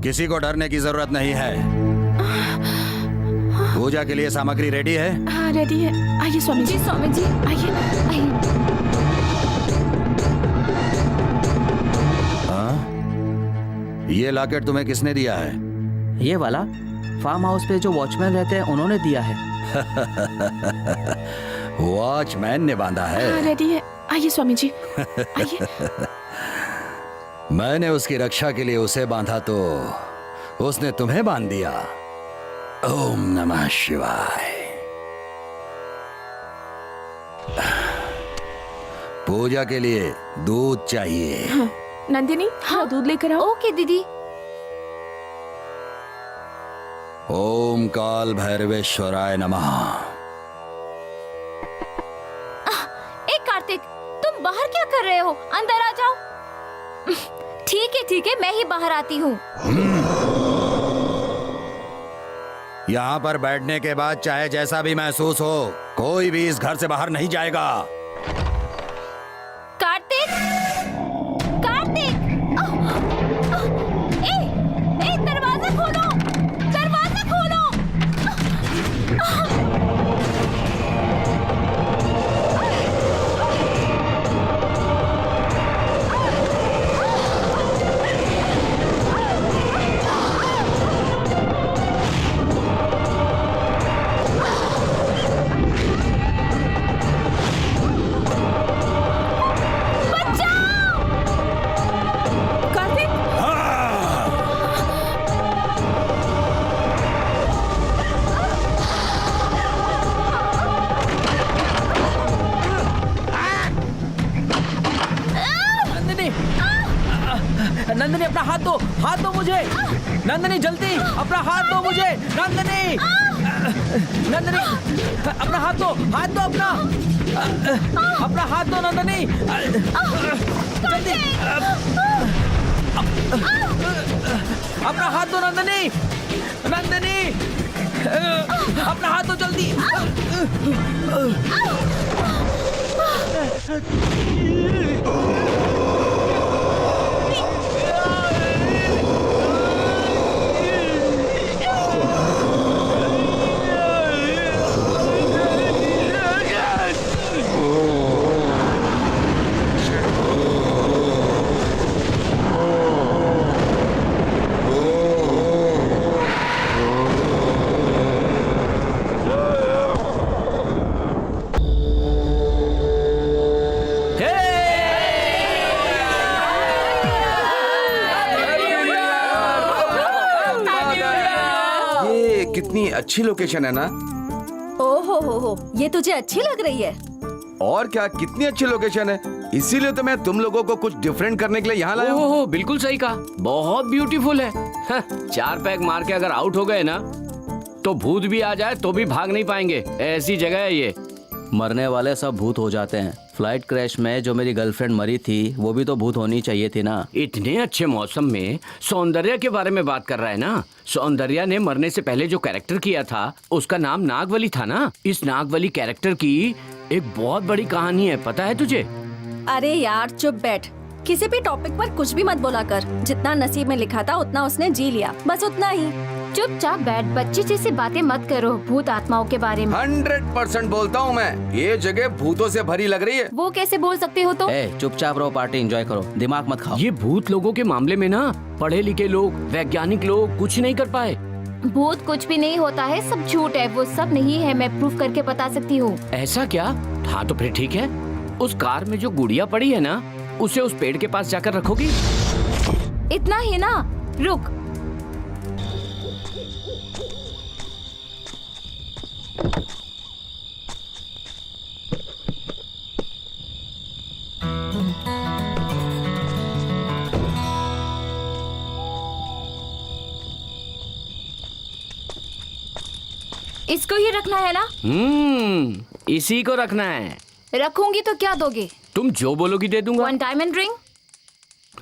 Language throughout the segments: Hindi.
किसी को डरने की जरूरत नहीं है। पूजा के लिए सामग्री रेडी है? हाँ रेडी है। आइए स्वामी जी। स्वामी जी आइए आइए। हाँ? ये लॉकेट तुम्हें किसने दिया है? ये वाला फार्म हाउस पे जो वॉचमैन रहते हैं उन्होंने दिया है। वॉचमैन ने बांधा है? हाँ रेडी है। आइए स्वामी जी आइए। मैंने उसकी रक्षा के लिए उसे बांधा तो उसने तुम्हें बांध दिया। ओम नमः शिवाय। पूजा के लिए दूध चाहिए। हाँ, नंदिनी हाँ दूध लेकर आओ। ओके दीदी। ओम काल भैरवेश्वराय नमः। एक कार्तिक, तुम बाहर क्या कर रहे हो? अंदर आ जाओ। ठीक है मैं ही बाहर आती हूँ। यहाँ पर बैठने के बाद चाहे जैसा भी महसूस हो, कोई भी इस घर से बाहर नहीं जाएगा। कार्तिक, कार्तिक, ए, दरवाजा खोलो, दरवाजा खोलो। नंदिनी अपना हाथ दो मुझे। नंदिनी जल्दी अपना हाथ दो मुझे। नंदिनी अपना हाथ दो अपना हाथ दो नंदिनी जल्दी। अपना हाथ दो नंदिनी अपना हाथ दो जल्दी। कितनी अच्छी लोकेशन है ना? ओहो हो, ये तुझे अच्छी लग रही है? और क्या, कितनी अच्छी लोकेशन है। इसीलिए तो मैं तुम लोगों को कुछ डिफरेंट करने के लिए यहाँ लाया हूँ। बिल्कुल सही कहा, बहुत ब्यूटीफुल है। 4 पैग मार के अगर आउट हो गए ना तो भूत भी आ जाए तो भी भाग नहीं पाएंगे, ऐसी जगह है ये। मरने वाले सब भूत हो जाते हैं। फ्लाइट क्रैश में जो मेरी गर्लफ्रेंड मरी थी वो भी तो भूत होनी चाहिए थी ना। इतने अच्छे मौसम में सौंदर्या के बारे में बात कर रहा है ना। सौंदर्या ने मरने से पहले जो कैरेक्टर किया था उसका नाम नागवली था ना। इस नागवली कैरेक्टर की एक बहुत बड़ी कहानी है, पता है तुझे? अरे यार चुप बैठ, किसी भी टॉपिक पर कुछ भी मत बोला कर। जितना नसीब में लिखा था उतना उसने जी लिया, बस उतना ही। चुपचाप बैठ, बच्चे जैसी बातें मत करो भूत आत्माओं के बारे में। 100% बोलता हूँ मैं, ये जगह भूतों से भरी लग रही है। वो कैसे बोल सकते हो तो? चुपचाप रहो, पार्टी एंजॉय करो, दिमाग मत खाओ। ये भूत लोगों के मामले में ना पढ़े लिखे लोग, वैज्ञानिक लोग कुछ नहीं कर पाए। भूत कुछ भी नहीं होता है, सब झूठ है, वो सब नहीं है, मैं प्रूफ करके बता सकती हूँ। ऐसा क्या? हाँ तो फिर ठीक है, उस कार में जो गुड़िया पड़ी है ना उसे उस पेड़ के पास जाकर रखोगी? इतना ही ना, रुक। इसको ही रखना है ना? इसी को रखना है। रखूंगी तो क्या दोगे? तुम जो बोलोगी दे दूंगा। 1 डायमंड रिंग।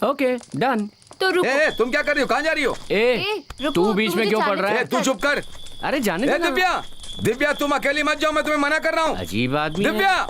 Okay done. तो रुको। तुम क्या कर रही हो? कहाँ जा रही हो? रुको, तू बीच में क्यों पड़ रहा है? तू चुप कर। अरे जाने दे ना। दिव्या तुम अकेली मत जाओ, मैं तुम्हें मना कर रहा हूँ। अजीब आदमी है। दिव्या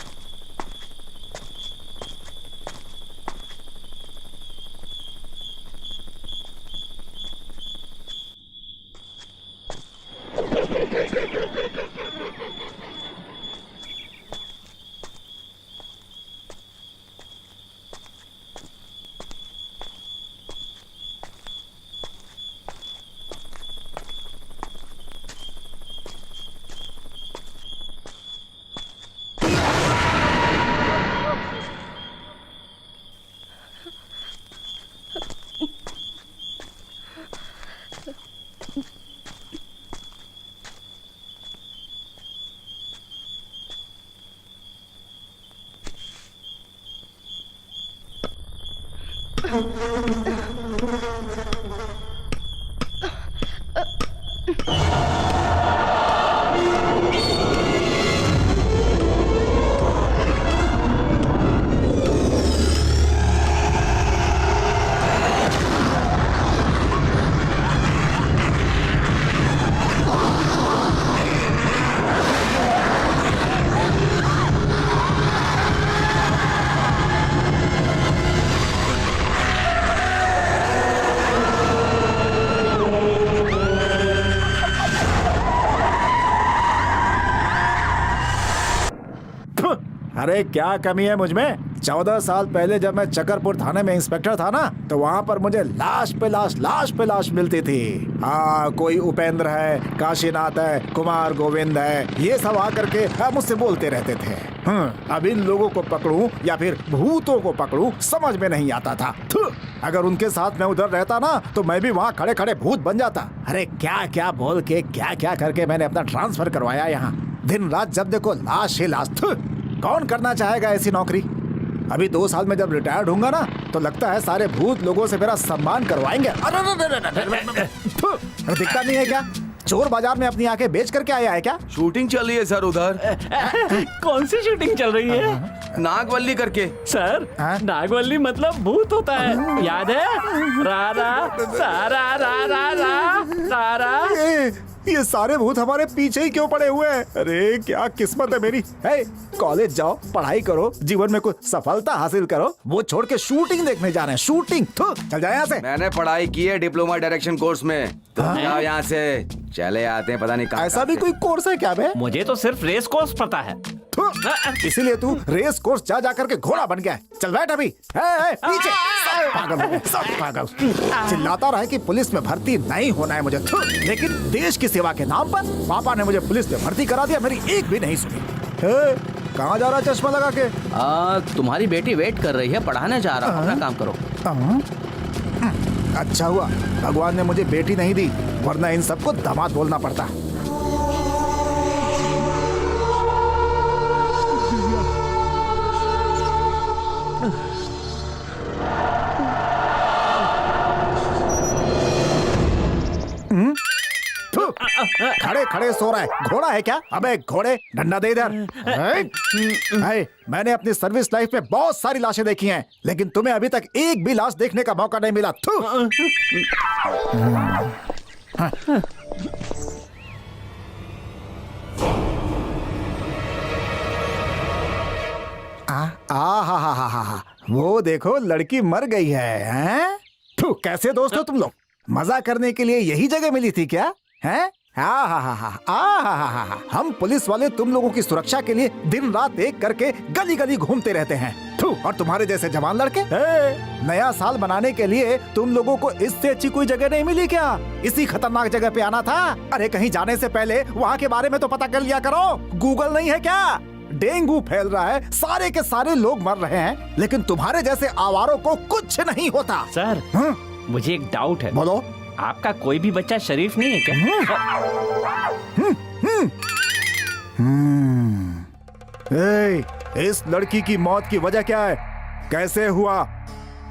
अरे क्या कमी है मुझमें? 14 साल पहले जब मैं चकरपुर थाने में इंस्पेक्टर था ना, तो वहाँ पर मुझे लाश पे लाश मिलती थी। कोई उपेंद्र है, काशीनाथ है, कुमार गोविंद है, ये सब आकर के मुझसे बोलते रहते थे। अब इन लोगों को पकड़ूं या फिर भूतों को पकड़ूं समझ में नहीं आता था। अगर उनके साथ मैं उधर रहता ना, तो मैं भी वहाँ खड़े खड़े भूत बन जाता। अरे क्या क्या बोल के, क्या क्या करके मैंने अपना ट्रांसफर करवाया यहाँ। दिन रात जब देखो लाश ही लाश। कौन करना चाहेगा ऐसी नौकरी? अभी 2 साल में जब रिटायर्ड होऊंगा ना, तो लगता है सारे भूत लोगों से मेरा सम्मान करवाएंगे। दिखता नहीं है क्या? चोर बाजार में अपनी आंखें बेच करके आया है क्या? शूटिंग चल रही है सर उधर। कौन सी शूटिंग चल रही है? नागवल्ली करके। सर, नागवल्ली मतलब भूत होता है, याद है? रा रा सारा रा रा रा सारा। ये सारे भूत हमारे पीछे ही क्यों पड़े हुए हैं? अरे क्या किस्मत है मेरी। कॉलेज जाओ, पढ़ाई करो, जीवन में कुछ सफलता हासिल करो, वो छोड़ के शूटिंग देखने जा रहे हैं। शूटिंग चल जाए यहाँ से। मैंने पढ़ाई की है डिप्लोमा डायरेक्शन कोर्स में। तुम जाओ यहाँ से, चले आते हैं पता नहीं कहाँ। ऐसा भी कोई कोर्स है क्या बे? मुझे तो सिर्फ रेस कोर्स पता है। इसीलिए तू रेस कोर्स जा करके घोड़ा बन गया है। चल बैठ अभी। पीछे सब पागल हो गए, सब पागल। चिल्लाता रहा कि पुलिस में भर्ती नहीं होना है मुझे, लेकिन देश की सेवा के नाम पर पापा ने मुझे पुलिस में भर्ती करा दिया। मेरी एक भी नहीं सुनी। कहाँ जा रहा है चश्मा लगा के? तुम्हारी बेटी वेट कर रही है, पढ़ाने जा रहा हूँ, अपना काम करो। अच्छा हुआ भगवान ने मुझे बेटी नहीं दी, वरना इन सबको दामाद बोलना पड़ता। खड़े खड़े सो रहा है, घोड़ा है क्या? अबे घोड़े, डंडा दे इधर। मैंने अपनी सर्विस लाइफ में बहुत सारी लाशें देखी हैं, लेकिन तुम्हें अभी तक एक भी लाश देखने का मौका नहीं मिला। हा वो देखो लड़की मर गई है। कैसे दोस्त हो तुम लोग? मजा करने के लिए यही जगह मिली थी क्या? हैं? हम पुलिस वाले तुम लोगों की सुरक्षा के लिए दिन रात एक करके गली गली घूमते रहते हैं। और तुम्हारे जैसे जवान लड़के, नया साल मनाने के लिए तुम लोगों को इससे अच्छी कोई जगह नहीं मिली क्या? इसी खतरनाक जगह पे आना था। अरे कहीं जाने से पहले वहाँ के बारे में तो पता कर लिया करो। गूगल नहीं है क्या? डेंगू फैल रहा है, सारे के सारे लोग मर रहे हैं, लेकिन तुम्हारे जैसे आवारों को कुछ नहीं होता। सर, मुझे एक डाउट है। बोलो। आपका कोई भी बच्चा शरीफ नहीं है क्या? इस लड़की की मौत की वजह क्या है? कैसे हुआ?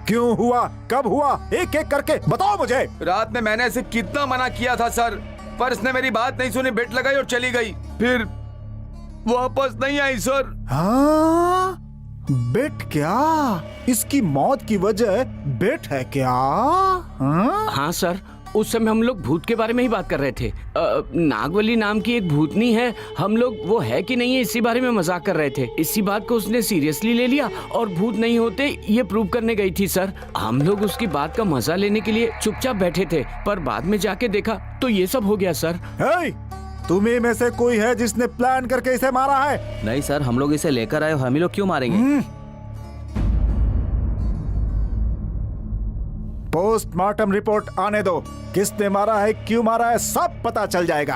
क्यों हुआ? कब हुआ? एक एक करके बताओ मुझे। रात में मैंने इसे कितना मना किया था सर, पर इसने मेरी बात नहीं सुनी, बेट लगाई और चली गई, फिर वापस नहीं आई सर। हाँ? बेट क्या? इसकी मौत की वजह बेट है क्या? हाँ सर, उस समय हम लोग भूत के बारे में ही बात कर रहे थे। नागवली नाम की एक भूतनी है, हम लोग वो है कि नहीं है इसी बारे में मजाक कर रहे थे। इसी बात को उसने सीरियसली ले लिया और भूत नहीं होते ये प्रूव करने गई थी सर। हम लोग उसकी बात का मजा लेने के लिए चुपचाप बैठे थे, पर बाद में जाके देखा तो ये सब हो गया सर। तुम्हें में से कोई है जिसने प्लान करके इसे मारा है? नहीं सर, हम लोग इसे लेकर आए, हम ही लोग क्यों मारेंगे? पोस्टमार्टम रिपोर्ट आने दो। किसने मारा है, क्यों मारा है, सब पता चल जाएगा।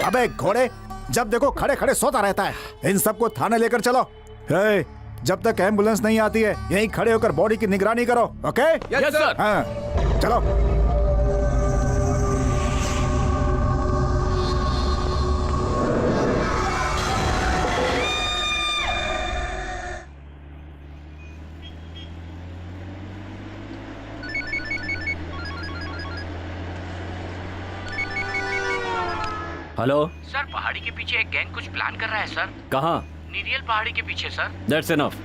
अबे घोड़े, जब देखो खड़े खड़े सोता रहता है। इन सबको थाने लेकर चलो। जब तक एम्बुलेंस नहीं आती है यहीं खड़े होकर बॉडी की निगरानी करो। ओके? Yes sir. हाँ, चलो। हेलो सर पहाड़ी के पीछे एक गैंग कुछ प्लान कर रहा है सर। कहाँ? नीरियल पहाड़ी के पीछे सर। That's enough.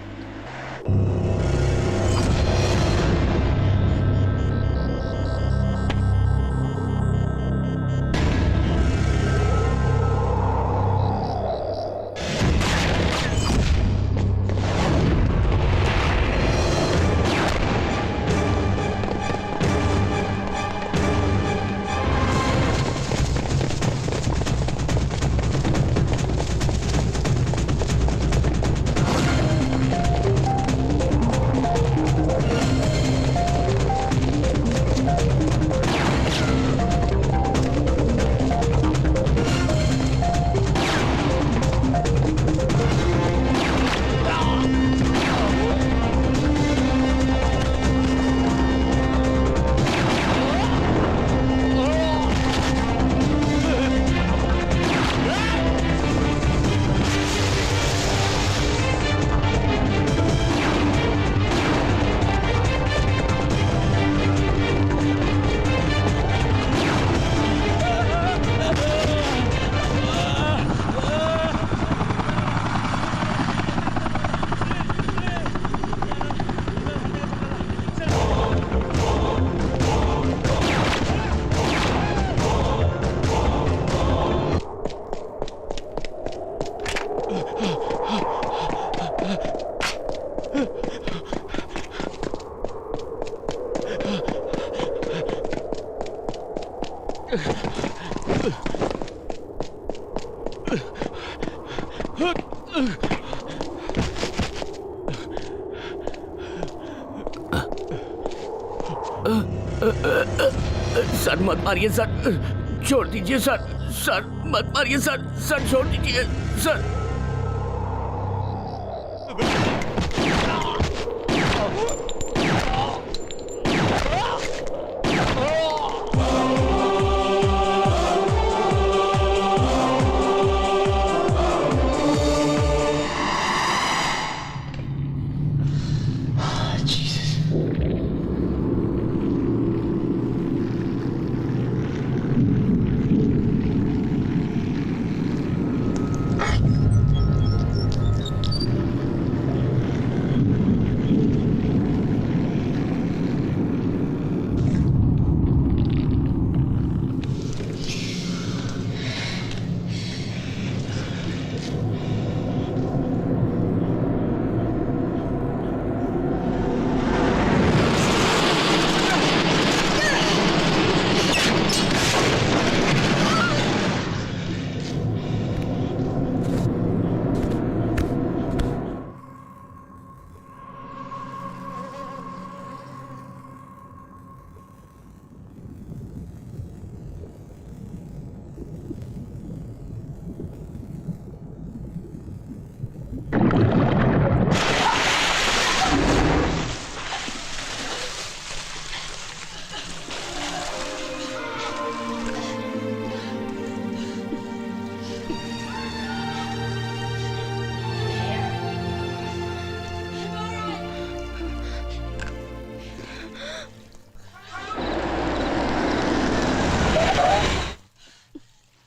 सर मत मारिए सर, छोड़ दीजिए सर। सर मत मारिए सर, सर छोड़ दीजिए सर।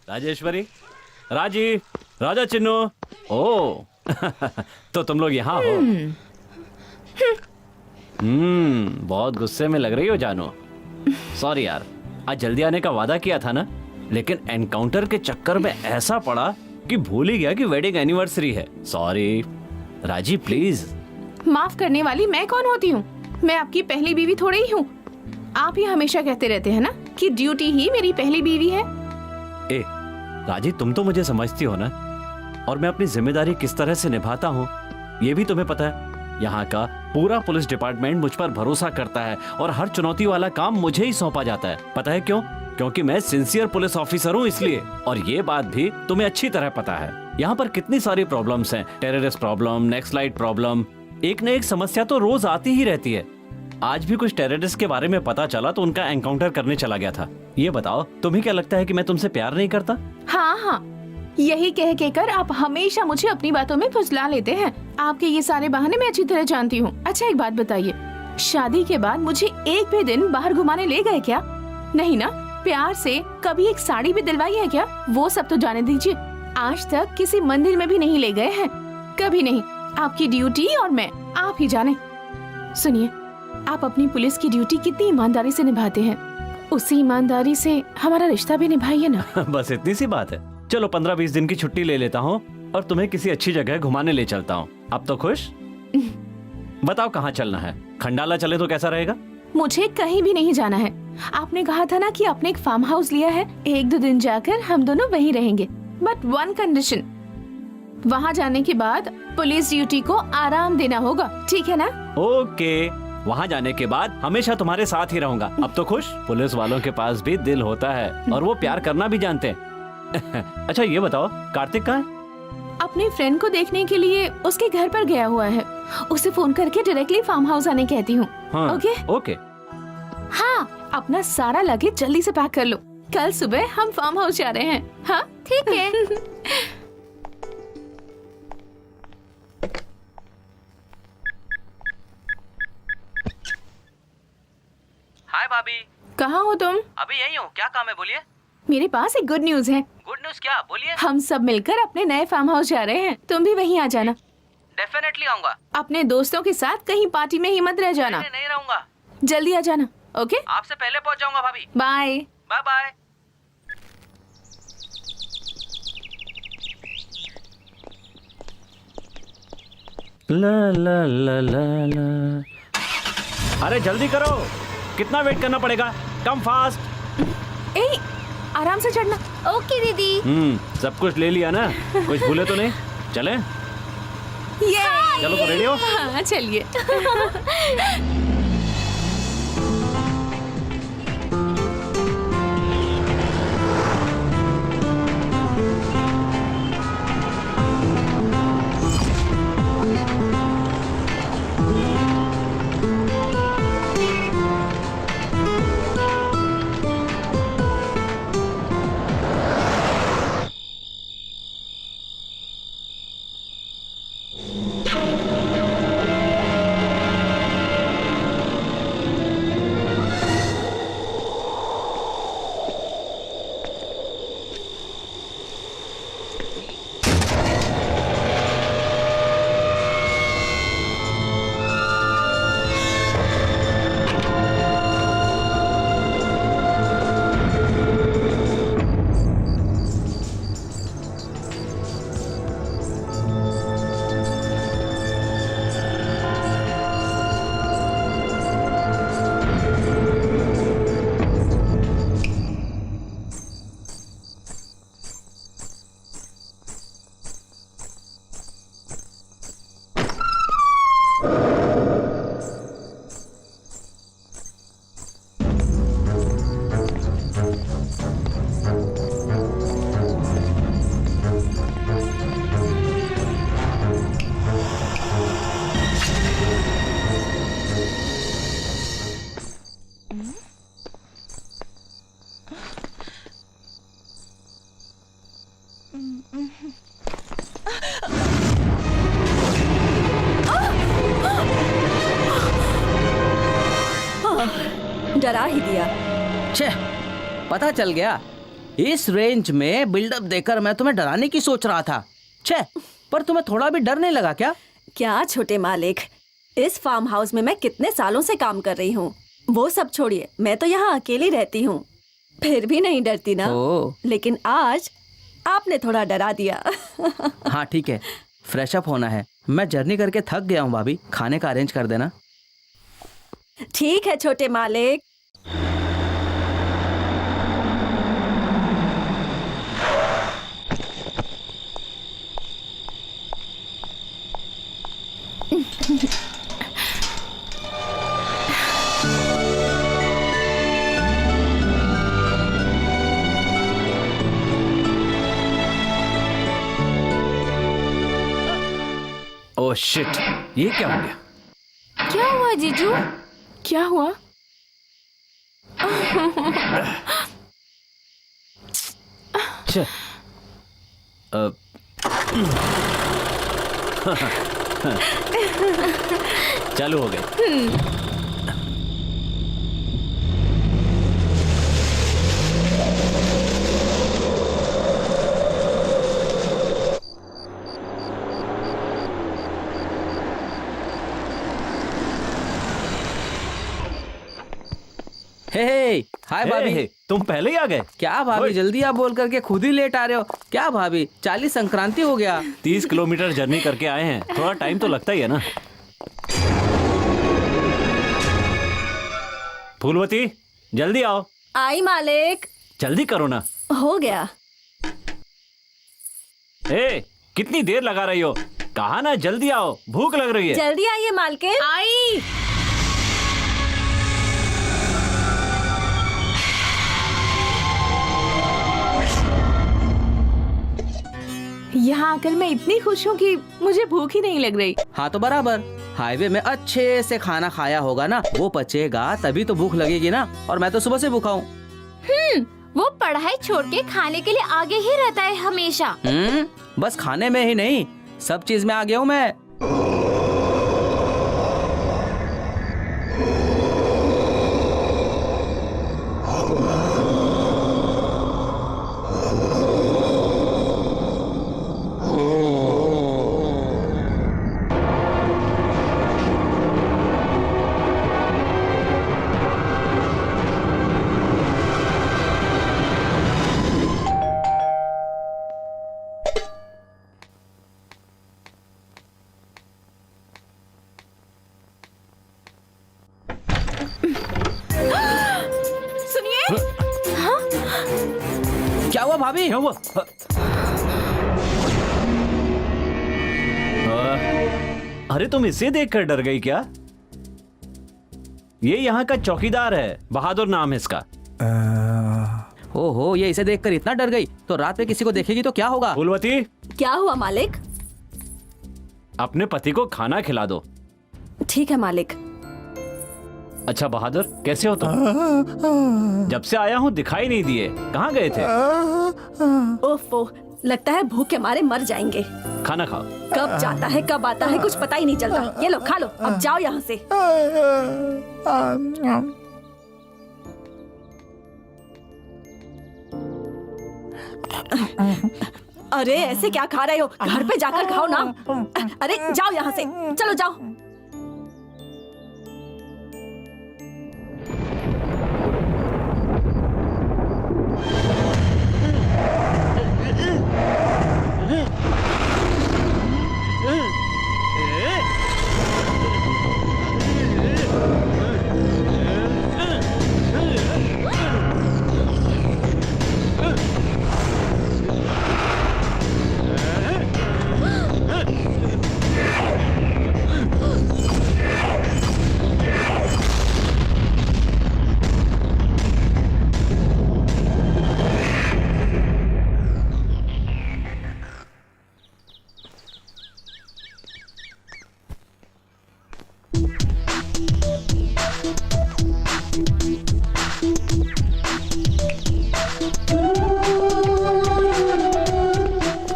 राजेश्वरी, राजी, राजा चिन्नू। ओ तो तुम लोग यहाँ हो। बहुत गुस्से में लग रही हो जानू। सॉरी यार, आज जल्दी आने का वादा किया था ना, लेकिन एनकाउंटर के चक्कर में ऐसा पड़ा कि भूल ही गया कि वेडिंग एनिवर्सरी है। सॉरी राजी, प्लीज। माफ करने वाली मैं कौन होती हूँ? मैं आपकी पहली बीवी थोड़ी ही हूँ। आप ही हमेशा कहते रहते हैं ना कि ड्यूटी ही मेरी पहली बीवी है। ए राजी, तुम तो मुझे समझती हो ना, और मैं अपनी जिम्मेदारी किस तरह से निभाता हूँ ये भी तुम्हें पता है। यहाँ का पूरा पुलिस डिपार्टमेंट मुझ पर भरोसा करता है और हर चुनौती वाला काम मुझे ही सौंपा जाता है। पता है क्यों? क्योंकि मैं सिंसियर पुलिस ऑफिसर हूँ इसलिए। और ये बात भी तुम्हें अच्छी तरह पता है। यहाँ पर कितनी सारी प्रॉब्लम्स हैं, टेररिस्ट प्रॉब्लम, नेक्सलाइट प्रॉब्लम, एक न एक समस्या तो रोज आती ही रहती है। आज भी कुछ टेररिस्ट के बारे में पता चला तो उनका एनकाउंटर करने चला गया था। ये बताओ, तुम्हें क्या लगता है कि मैं तुमसे प्यार नहीं करता? हाँ हाँ, यही कह के कर आप हमेशा मुझे अपनी बातों में फुसला लेते हैं। आपके ये सारे बहाने मैं अच्छी तरह जानती हूँ। अच्छा एक बात बताइए, शादी के बाद मुझे एक भी दिन बाहर घुमाने ले गए क्या? नहीं ना? प्यार से कभी एक साड़ी भी दिलवाई है क्या? वो सब तो जाने दीजिए। आज तक किसी मंदिर में भी नहीं ले गए हैं, कभी नहीं। आपकी ड्यूटी और मैं, आप ही जाने। सुनिए, आप अपनी पुलिस की ड्यूटी कितनी ईमानदारी से निभाते हैं, उसी ईमानदारी से हमारा रिश्ता भी निभाइए ना। बस इतनी सी बात है। चलो 15-20 दिन की छुट्टी ले लेता हूँ और तुम्हें किसी अच्छी जगह घुमाने ले चलता हूँ। अब तो खुश? बताओ कहाँ चलना है? खंडाला चले तो कैसा रहेगा? मुझे कहीं भी नहीं जाना है। आपने कहा था ना कि आपने एक फार्म हाउस लिया है, 1-2 दिन जाकर हम दोनों वहीं रहेंगे। बट वन कंडीशन, वहाँ जाने के बाद पुलिस ड्यूटी को आराम देना होगा, ठीक है ना? ओके, वहाँ जाने के बाद हमेशा तुम्हारे साथ ही रहूंगा। अब तो खुश? पुलिस वालों के पास भी दिल होता है और वो प्यार करना भी जानते हैं। अच्छा ये बताओ, कार्तिक कहाँ है? अपने फ्रेंड को देखने के लिए उसके घर पर गया हुआ है। उसे फोन करके डायरेक्टली फार्म हाउस आने कहती हूँ। हाँ, ओके? ओके। हाँ, अपना सारा लगेज जल्दी से पैक कर लो, कल सुबह हम फार्म हाउस जा रहे हैं। हाँ ठीक है। हाय भाभी। कहाँ हो तुम? अभी यही हूँ, क्या काम है बोलिए। मेरे पास एक गुड न्यूज है। गुड न्यूज क्या, बोलिए। हम सब मिलकर अपने नए फार्म हाउस जा रहे हैं, तुम भी वहीं आ जाना। डेफिनेटली आऊंगा। अपने दोस्तों के साथ कहीं पार्टी में ही मत रह जाना, नहीं रहूंगा। जल्दी आ जाना। ओके, आपसे पहले पहुंच जाऊंगा भाभी। बाय। Bye bye. ला ला ला ला ला। अरे जल्दी करो, कितना वेट करना पड़ेगा? Come fast. ए, आराम से चढ़ना। ओके दीदी। सब कुछ ले लिया ना? कुछ भूले तो नहीं? चले? ये चलो तो रेडी हो? हाँ, चलिए। डरा ही दिया। छे, पता चल गया। इस रेंज में बिल्डअप देकर मैं तुम्हें डराने की सोच रहा था। छे, पर तुम्हें थोड़ा भी डर नहीं लगा क्या? क्या छोटे मालिक, इस फार्म हाउस में मैं कितने सालों से काम कर रही हूँ। वो सब छोड़िए, मैं तो यहाँ अकेली रहती हूँ, फिर भी नहीं डरती ना। लेकिन आज आपने थोड़ा डरा दिया। हाँ ठीक है, फ्रेश अप होना है। मैं जर्नी करके थक गया हूँ भाभी, खाने का अरेंज कर देना। ठीक है छोटे मालिक। ओह शिट, ये क्या हो गया? क्या हुआ जीजू? क्या हुआ? छे, चालू हो गए। हे हाय भाभी। हे, तुम पहले ही आ गए। क्या भाभी जल्दी आप बोल करके खुद ही लेट आ रहे हो। क्या भाभी 40 संक्रांति हो गया। 30 किलोमीटर जर्नी करके आए हैं, थोड़ा टाइम तो लगता ही है ना। फूलवती जल्दी आओ। आई मालिक। जल्दी करो ना। हो गया। ए, कितनी देर लगा रही हो? कहा ना जल्दी आओ, भूख लग रही है। जल्दी आइए मालकिन। आई। यहाँ आकर मैं इतनी खुश हूँ कि मुझे भूख ही नहीं लग रही। हाँ तो बराबर, हाईवे में अच्छे से खाना खाया होगा ना, वो पचेगा तभी तो भूख लगेगी ना। और मैं तो सुबह से भूखा हूँ। वो पढ़ाई छोड़ के खाने के लिए आगे ही रहता है हमेशा। बस खाने में ही नहीं, सब चीज में आ गया हूँ मैं। सुनिए। क्या हुआ भाभी? क्या हुआ? अरे तुम इसे देखकर डर गई क्या? ये यहाँ का चौकीदार है, बहादुर नाम है इसका। ओहो, ये इसे देखकर इतना डर गई तो रात में किसी को देखेगी तो क्या होगा? फूलवती, क्या हुआ मालिक? अपने पति को खाना खिला दो। ठीक है मालिक। अच्छा बहादुर, कैसे हो तुम? जब से आया हूँ दिखाई नहीं दिए, कहाँ गए थे? ओफो, लगता है भूख के मारे मर जाएंगे। खाना खाओ। कब जाता है कब आता है कुछ पता ही नहीं चलता। ये लो खा लो, अब जाओ यहाँ से। अरे ऐसे क्या खा रहे हो? घर पे जाकर खाओ ना। अरे जाओ यहाँ से, चलो जाओ।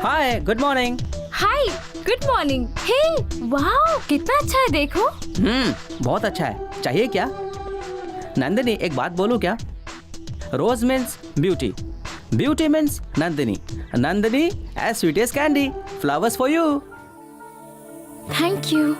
हाय, गुड मॉर्निंग। हाय, गुड मॉर्निंग। हे, वाओ, कितना अच्छा है देखो। बहुत अच्छा है। चाहिए क्या? नंदिनी, एक बात बोलूं क्या? Rose means beauty, beauty means Nandini, Nandini as sweet as candy, flowers for you. Thank you.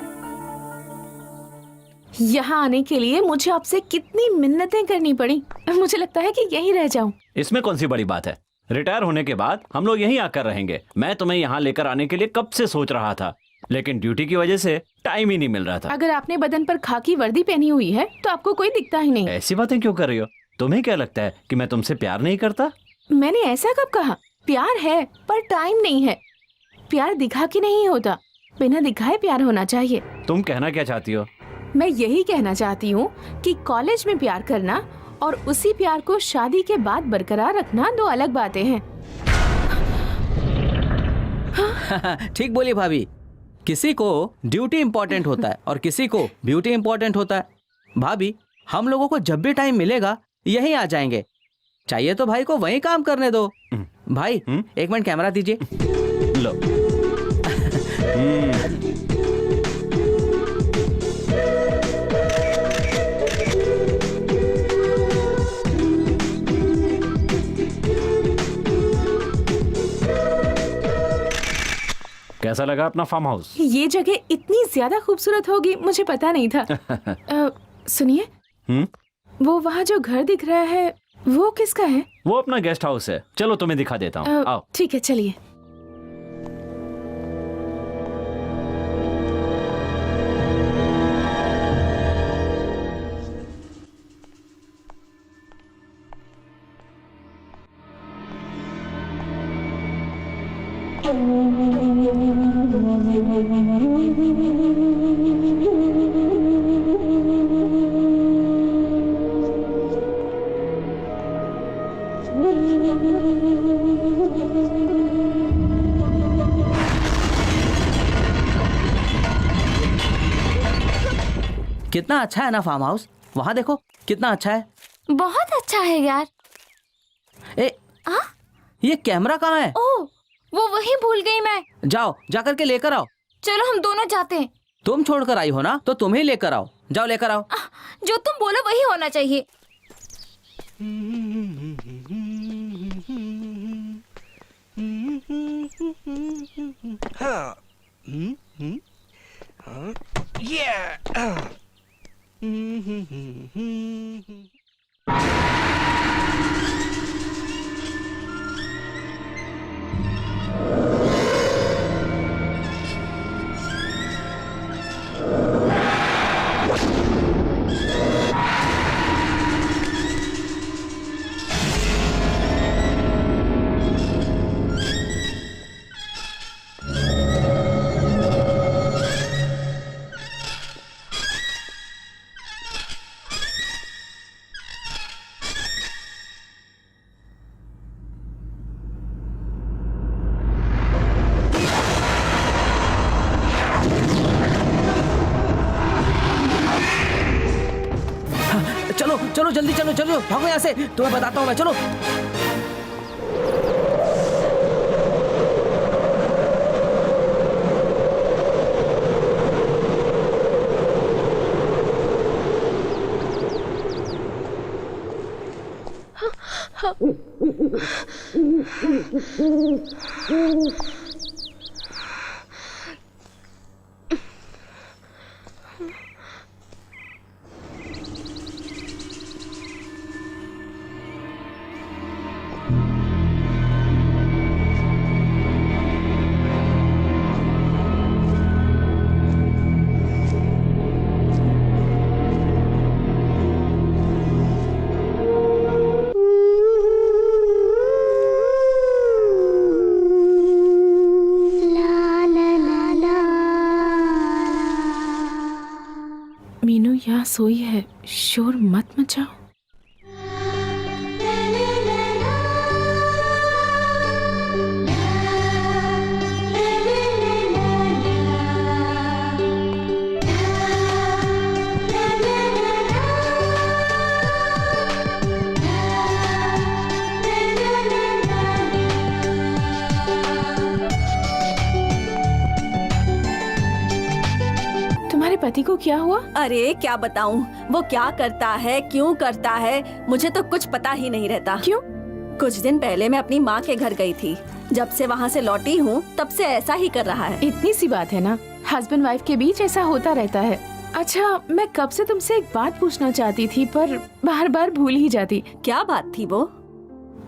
यहाँ आने के लिए मुझे आपसे कितनी मिन्नतें करनी पड़ी। मुझे लगता है कि यहीं रह जाऊं। इसमें कौन सी बड़ी बात है? रिटायर होने के बाद हम लोग यहीं आकर रहेंगे। मैं तुम्हें यहाँ लेकर आने के लिए कब से सोच रहा था, लेकिन ड्यूटी की वजह से टाइम ही नहीं मिल रहा था। अगर आपने बदन पर खाकी वर्दी पहनी हुई है तो आपको कोई दिखता ही नहीं। ऐसी बातें क्यों कर रही हो? तुम्हें क्या लगता है कि मैं तुमसे प्यार नहीं करता? मैंने ऐसा कब कहा? प्यार है पर टाइम नहीं है। प्यार दिखा के नहीं होता, बिना दिखाए प्यार होना चाहिए। तुम कहना क्या चाहती हो? मैं यही कहना चाहती हूँ कि कॉलेज में प्यार करना और उसी प्यार को शादी के बाद बरकरार रखना दो अलग बातें हैं। ठीक बोली भाभी। किसी को ड्यूटी इंपॉर्टेंट होता है और किसी को ब्यूटी इंपॉर्टेंट होता है। भाभी, हम लोगों को जब भी टाइम मिलेगा यहीं आ जाएंगे। चाहिए तो भाई को वहीं काम करने दो। भाई, एक मिनट कैमरा दीजिए। लो। कैसा लगा अपना फार्म हाउस? ये जगह इतनी ज्यादा खूबसूरत होगी मुझे पता नहीं था। सुनिए, वो वहाँ जो घर दिख रहा है वो किसका है? वो अपना गेस्ट हाउस है, चलो तुम्हें दिखा देता हूँ, आओ। ठीक है चलिए। कितना अच्छा है ना फार्म हाउस, वहाँ देखो कितना अच्छा है। बहुत अच्छा है यार। ए, ये कैमरा कहाँ है? ओह, वो वही भूल गई मैं। जाओ जाकर के लेकर आओ। चलो हम दोनों जाते हैं। तुम छोड़कर आई हो ना, तो तुम ही लेकर आओ। जाओ लेकर आओ। जो तुम बोलो वही होना चाहिए। चलो चलो जल्दी चलो चलो, भागो यहाँ से, तुम्हें बताता हूँ मैं। चलो मीनू यहाँ सोई है, शोर मत मचाओ। पति को क्या हुआ? अरे क्या बताऊं, वो क्या करता है, क्यों करता है, मुझे तो कुछ पता ही नहीं रहता। क्यों? कुछ दिन पहले मैं अपनी माँ के घर गई थी, जब से वहाँ से लौटी हूँ तब से ऐसा ही कर रहा है। इतनी सी बात है ना, हस्बैंड वाइफ के बीच ऐसा होता रहता है। अच्छा, मैं कब से तुमसे एक बात पूछना चाहती थी पर बार बार भूल ही जाती। क्या बात थी वो?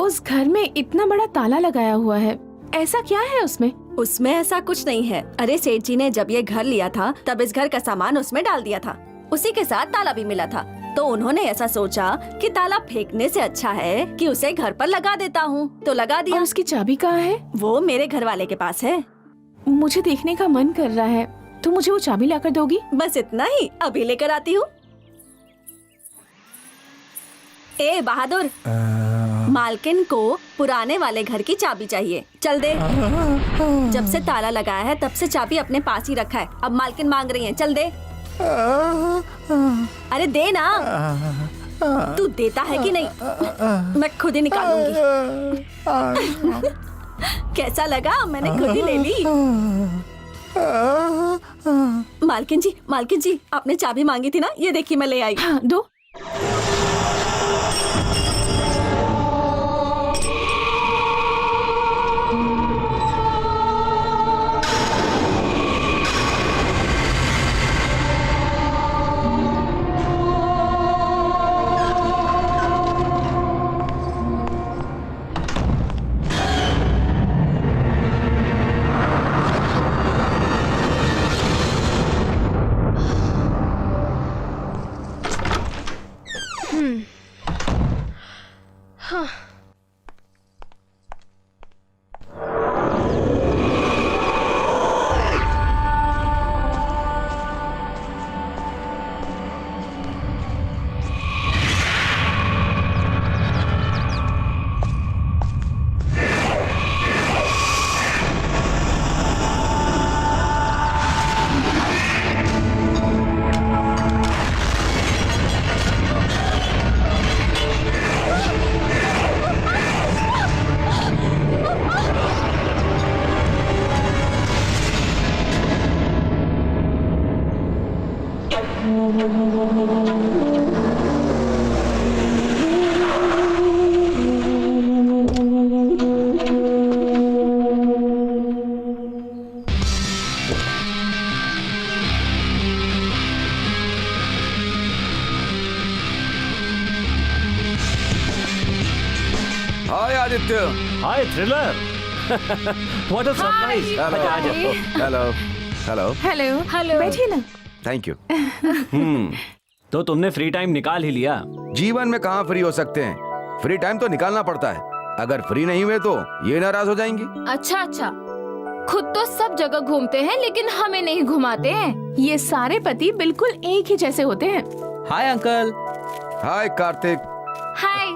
उस घर में इतना बड़ा ताला लगाया हुआ है, ऐसा क्या है उसमें? उसमें ऐसा कुछ नहीं है। अरे सेठ जी ने जब ये घर लिया था तब इस घर का सामान उसमें डाल दिया था, उसी के साथ ताला भी मिला था। तो उन्होंने ऐसा सोचा कि ताला फेंकने से अच्छा है कि उसे घर पर लगा देता हूँ, तो लगा दिया। और उसकी चाबी कहाँ है? वो मेरे घर वाले के पास है। मुझे देखने का मन कर रहा है, तो मुझे वो चाबी लाकर दोगी? बस इतना ही, अभी लेकर आती हूँ। ए बहादुर, मालकिन को पुराने वाले घर की चाबी चाहिए, चल दे। जब से ताला लगाया है तब से चाबी अपने पास ही रखा है, अब मालकिन मांग रही है, चल दे। अरे दे ना, तू देता है कि नहीं? मैं खुद ही निकालूंगी। कैसा लगा? मैंने खुद ही ले ली। मालकिन जी आपने चाबी मांगी थी ना, ये देखिए मैं ले आई। हाँ, दो। Hi Aditya. Hi thriller. What a surprise. Hello hello hello hello बैठिए ना। Thank you. तो तुमने फ्री टाइम निकाल ही लिया। जीवन में कहाँ फ्री हो सकते हैं, फ्री टाइम तो निकालना पड़ता है। अगर फ्री नहीं हुए तो ये नाराज हो जाएंगी। अच्छा अच्छा, खुद तो सब जगह घूमते हैं लेकिन हमें नहीं घुमाते हैं। ये सारे पति बिल्कुल एक ही जैसे होते हैं। Hi uncle. Hi Kartik. Hi.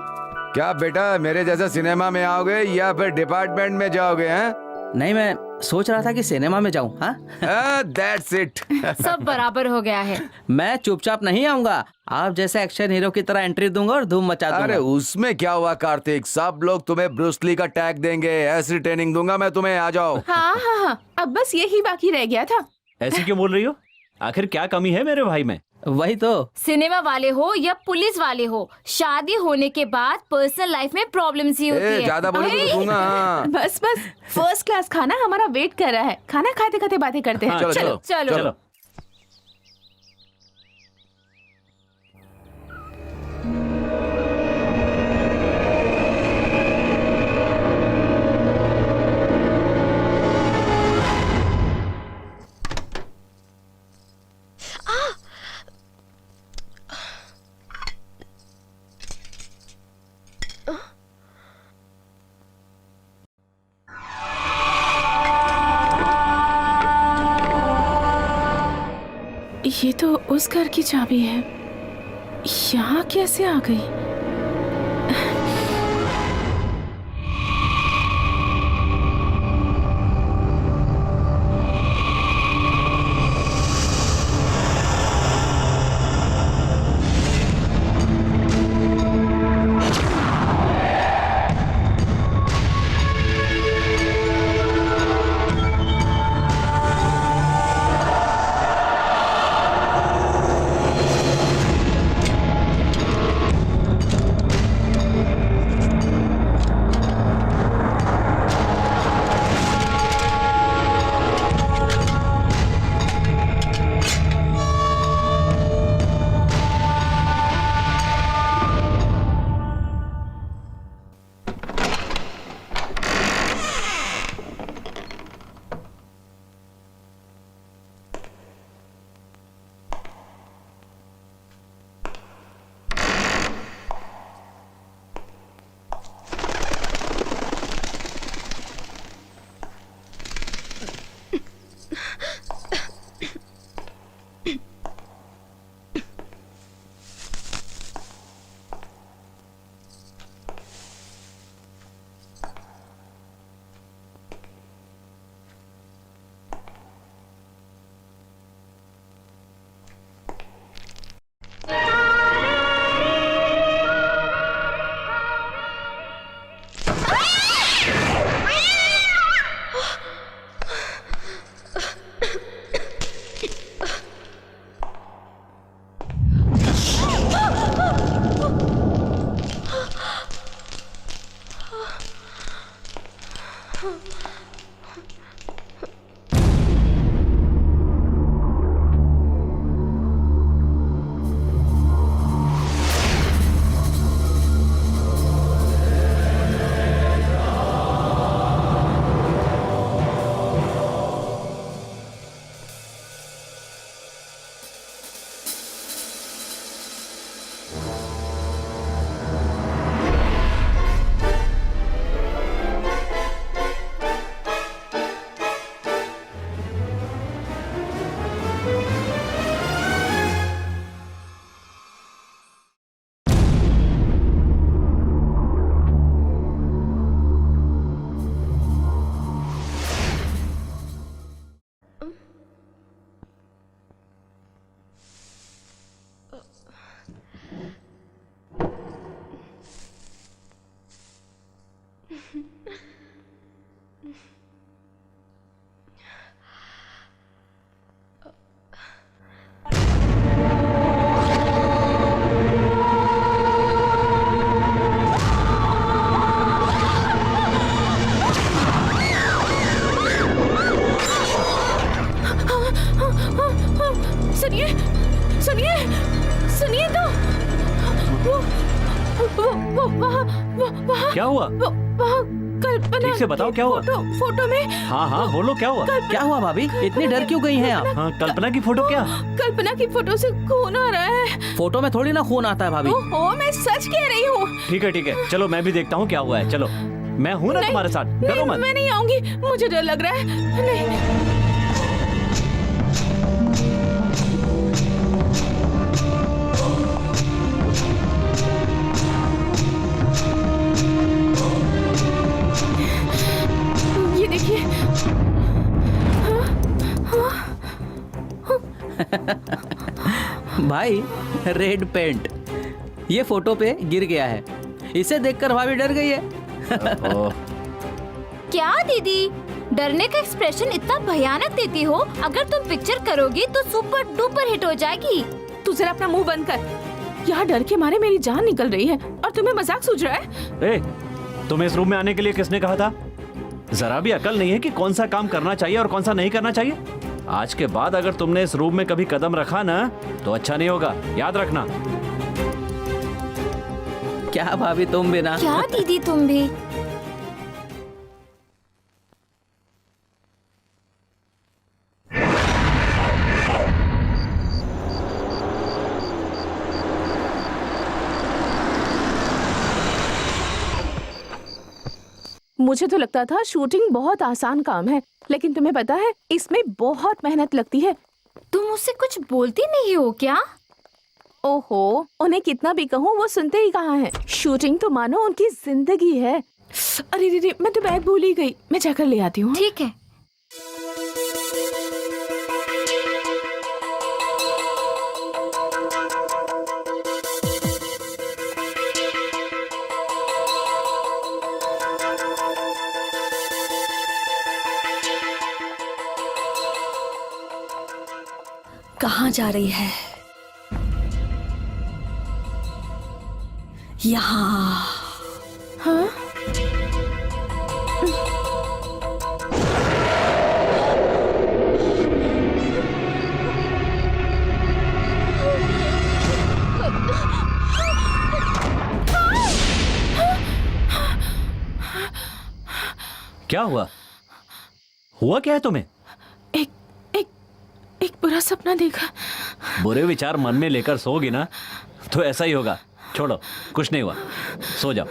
क्या बेटा मेरे जैसा सिनेमा में आओगे या फिर डिपार्टमेंट में जाओगे? हैं? नहीं, मैं सोच रहा था कि सिनेमा में जाऊं। हाँ दैट्स इट। सब बराबर हो गया है। मैं चुपचाप नहीं आऊंगा, आप जैसे एक्शन हीरो की तरह एंट्री दूंगा और धूम मचा दूंगा। अरे उसमें क्या हुआ कार्तिक, सब लोग तुम्हें ब्रूस ली का टैग देंगे, ऐसी ट्रेनिंग दूंगा मैं तुम्हें, आ जाओ। हाँ हाँ हाँ, अब बस यही बाकी रह गया था। ऐसे क्यों बोल रही हो? आखिर क्या कमी है मेरे भाई में? वही तो। सिनेमा वाले हो या पुलिस वाले हो, शादी होने के बाद पर्सनल लाइफ में प्रॉब्लम्स ही होती है। ज्यादा बोलोगे तो दूंगा। हाँ। बस बस, फर्स्ट क्लास खाना हमारा वेट कर रहा है, खाना खाते खाते बातें करते हैं। हाँ, चलो चलो चलो। चलो। ये तो उस घर की चाबी है, यहाँ कैसे आ गई? सुनिए सुनिए सुनिए तो वहाँ क्या हुआ? वहाँ कल्पना ठीक से बताओ क्या हुआ? फोटो में। हाँ हाँ बोलो क्या हुआ? क्या हुआ भाभी, इतनी डर क्यों गई हैं आप? हाँ कल्पना की फोटो क्या? कल्पना की फोटो से खून आ रहा है। फोटो में थोड़ी ना खून आता है भाभी। ओहो, मैं सच कह रही हूँ। ठीक है चलो मैं भी देखता हूँ क्या हुआ है। चलो मैं हूँ ना तुम्हारे साथ, डरो मत। मैं नहीं आऊंगी, मुझे डर लग रहा है। नहीं। ये देखिए। भाई रेड पेंट ये फोटो पे गिर गया है, इसे देखकर भाभी डर गई है। क्या दीदी, डरने का एक्सप्रेशन इतना भयानक देती हो? अगर तुम पिक्चर करोगी तो सुपर डुपर हिट हो जाएगी। तू जरा अपना मुंह बंद कर। यहाँ डर के मारे मेरी जान निकल रही है और तुम्हें मजाक सूझ रहा है? तुम्हें इस रूम में आने के लिए किसने कहा था? जरा भी अकल नहीं है कि कौन सा काम करना चाहिए और कौन सा नहीं करना चाहिए? आज के बाद अगर तुमने इस रूम में कभी कदम रखा ना तो अच्छा नहीं होगा, याद रखना। क्या भाभी तुम भी ना। क्या दीदी तुम भी। मुझे तो लगता था शूटिंग बहुत आसान काम है, लेकिन तुम्हें पता है इसमें बहुत मेहनत लगती है। तुम मुझसे कुछ बोलती नहीं हो क्या? ओहो, उन्हें कितना भी कहूँ वो सुनते ही कहाँ हैं। शूटिंग तो मानो उनकी जिंदगी है। अरे रे मैं तो बैग भूल ही गई, मैं जाकर ले आती हूँ। ठीक है। कहाँ जा रही है? यहाँ। हाँ? क्या हुआ? हुआ क्या है तुम्हें? एक बुरा सपना देखा। बुरे विचार मन में लेकर सोओगी ना तो ऐसा ही होगा। छोड़ो, कुछ नहीं हुआ, सो जाओ।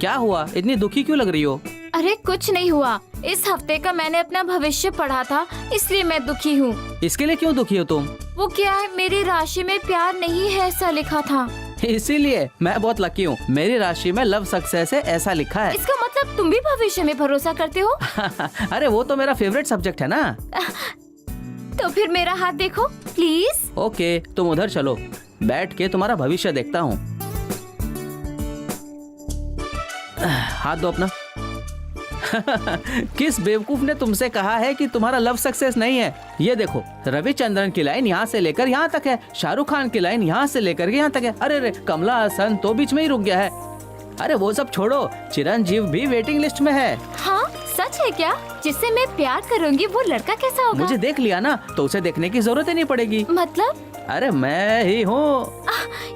क्या हुआ, इतनी दुखी क्यों लग रही हो? अरे कुछ नहीं हुआ, इस हफ्ते का मैंने अपना भविष्य पढ़ा था इसलिए मैं दुखी हूँ। इसके लिए क्यों दुखी हो तुम? वो क्या है, मेरी राशि में प्यार नहीं है ऐसा लिखा था। इसीलिए मैं बहुत लकी हूँ, मेरी राशि में लव सक्सेस है ऐसा लिखा है। इसका मतलब तुम भी भविष्य में भरोसा करते हो? अरे वो तो मेरा फेवरेट सब्जेक्ट है ना। तो फिर मेरा हाथ देखो प्लीज। ओके, तुम उधर चलो, बैठ के तुम्हारा भविष्य देखता हूँ। हाथ दो अपना। किस बेवकूफ ने तुमसे कहा है कि तुम्हारा लव सक्सेस नहीं है? ये देखो, रविचंद्रन की लाइन यहाँ से लेकर यहाँ तक है, शाहरुख खान की लाइन यहाँ से लेकर यहाँ तक है। अरे रे, कमला हसन तो बीच में ही रुक गया है। अरे वो सब छोड़ो, चिरंजीव भी वेटिंग लिस्ट में है। हाँ सच है क्या? जिससे मैं प्यार करूंगी वो लड़का कैसा होगा? मुझे देख लिया ना तो उसे देखने की जरूरत ही नहीं पड़ेगी। मतलब अरे मैं ही हूँ।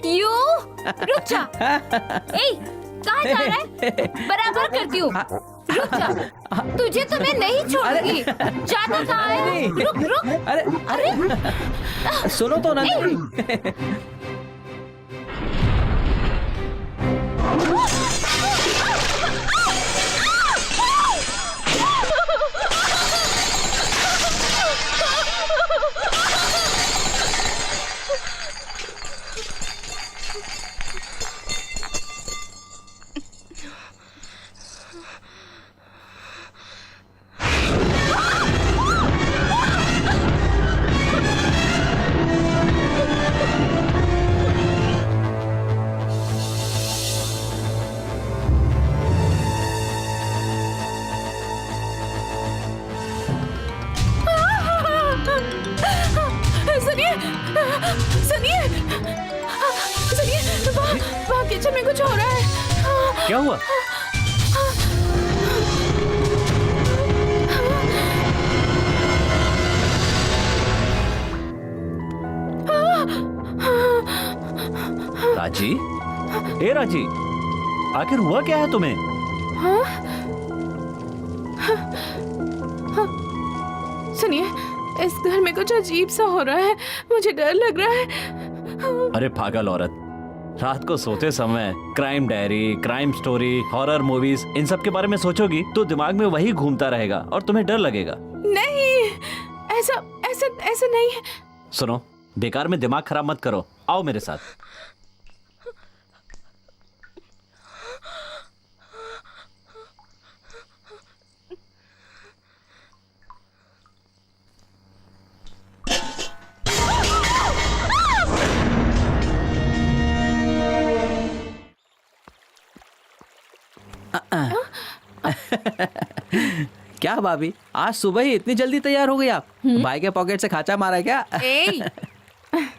यू रुक जा। ए, कहाँ जा रहा है? बराबर करती हूँ। रुक जा, तुझे तो मैं नहीं छोड़ूंगी। जाता कहाँ है? रुक रुक। अरे अरे सुनो तो ना। सुनिए सुनिए सुनिए, वहाँ किचन में कुछ हो रहा है। क्या हुआ? राजी, ए राजी, आखिर हुआ क्या है तुम्हें? सुनिए, इस घर में कुछ अजीब सा हो रहा है, मुझे डर लग रहा है। अरे पागल औरत, रात को सोते समय crime diary, crime story, horror movies, इन सब के बारे में सोचोगी तो दिमाग में वही घूमता रहेगा और तुम्हें डर लगेगा। नहीं, ऐसा ऐसा ऐसा नहीं है। सुनो, बेकार में दिमाग खराब मत करो, आओ मेरे साथ। क्या भाभी, आज सुबह ही इतनी जल्दी तैयार हो गई आप? भाई के पॉकेट से खाचा मारा है क्या?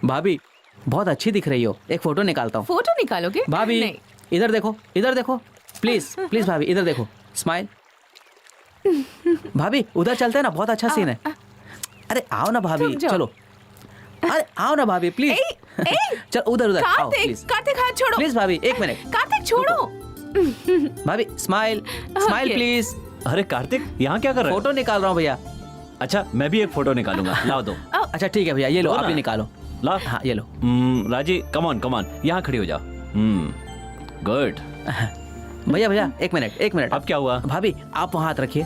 भाभी बहुत अच्छी दिख रही हो, एक फोटो निकालता हूँ। फोटो निकालोगे? भाभी नहीं। इधर देखो, इधर देखो, प्लीज प्लीज भाभी इधर देखो, स्माइल। भाभी उधर चलते हैं ना, बहुत अच्छा सीन है। अरे आओ ना भाभी, चलो। अरे आओ ना भाभी प्लीज। चल उधर उधर आओ प्लीज। कार्तिक हाथ छोड़ो प्लीज भाभी, एक मिनट। कार्तिक छोड़ो। भाभी स्माइल स्माइल प्लीज। अरे कार्तिक, यहाँ क्या कर रहे हो? फोटो निकाल रहा हूँ भैया। अच्छा, मैं भी एक फोटो निकालूंगा, लाओ दो। अच्छा ठीक है भैया, ये लो, आप भी निकालो। ला। हाँ ये लो। राजी कम ऑन, यहाँ खड़ी हो जाओ। गुड। भैया भैया एक मिनट। अब क्या हुआ? भाभी आप वहाँ हाथ रखिए।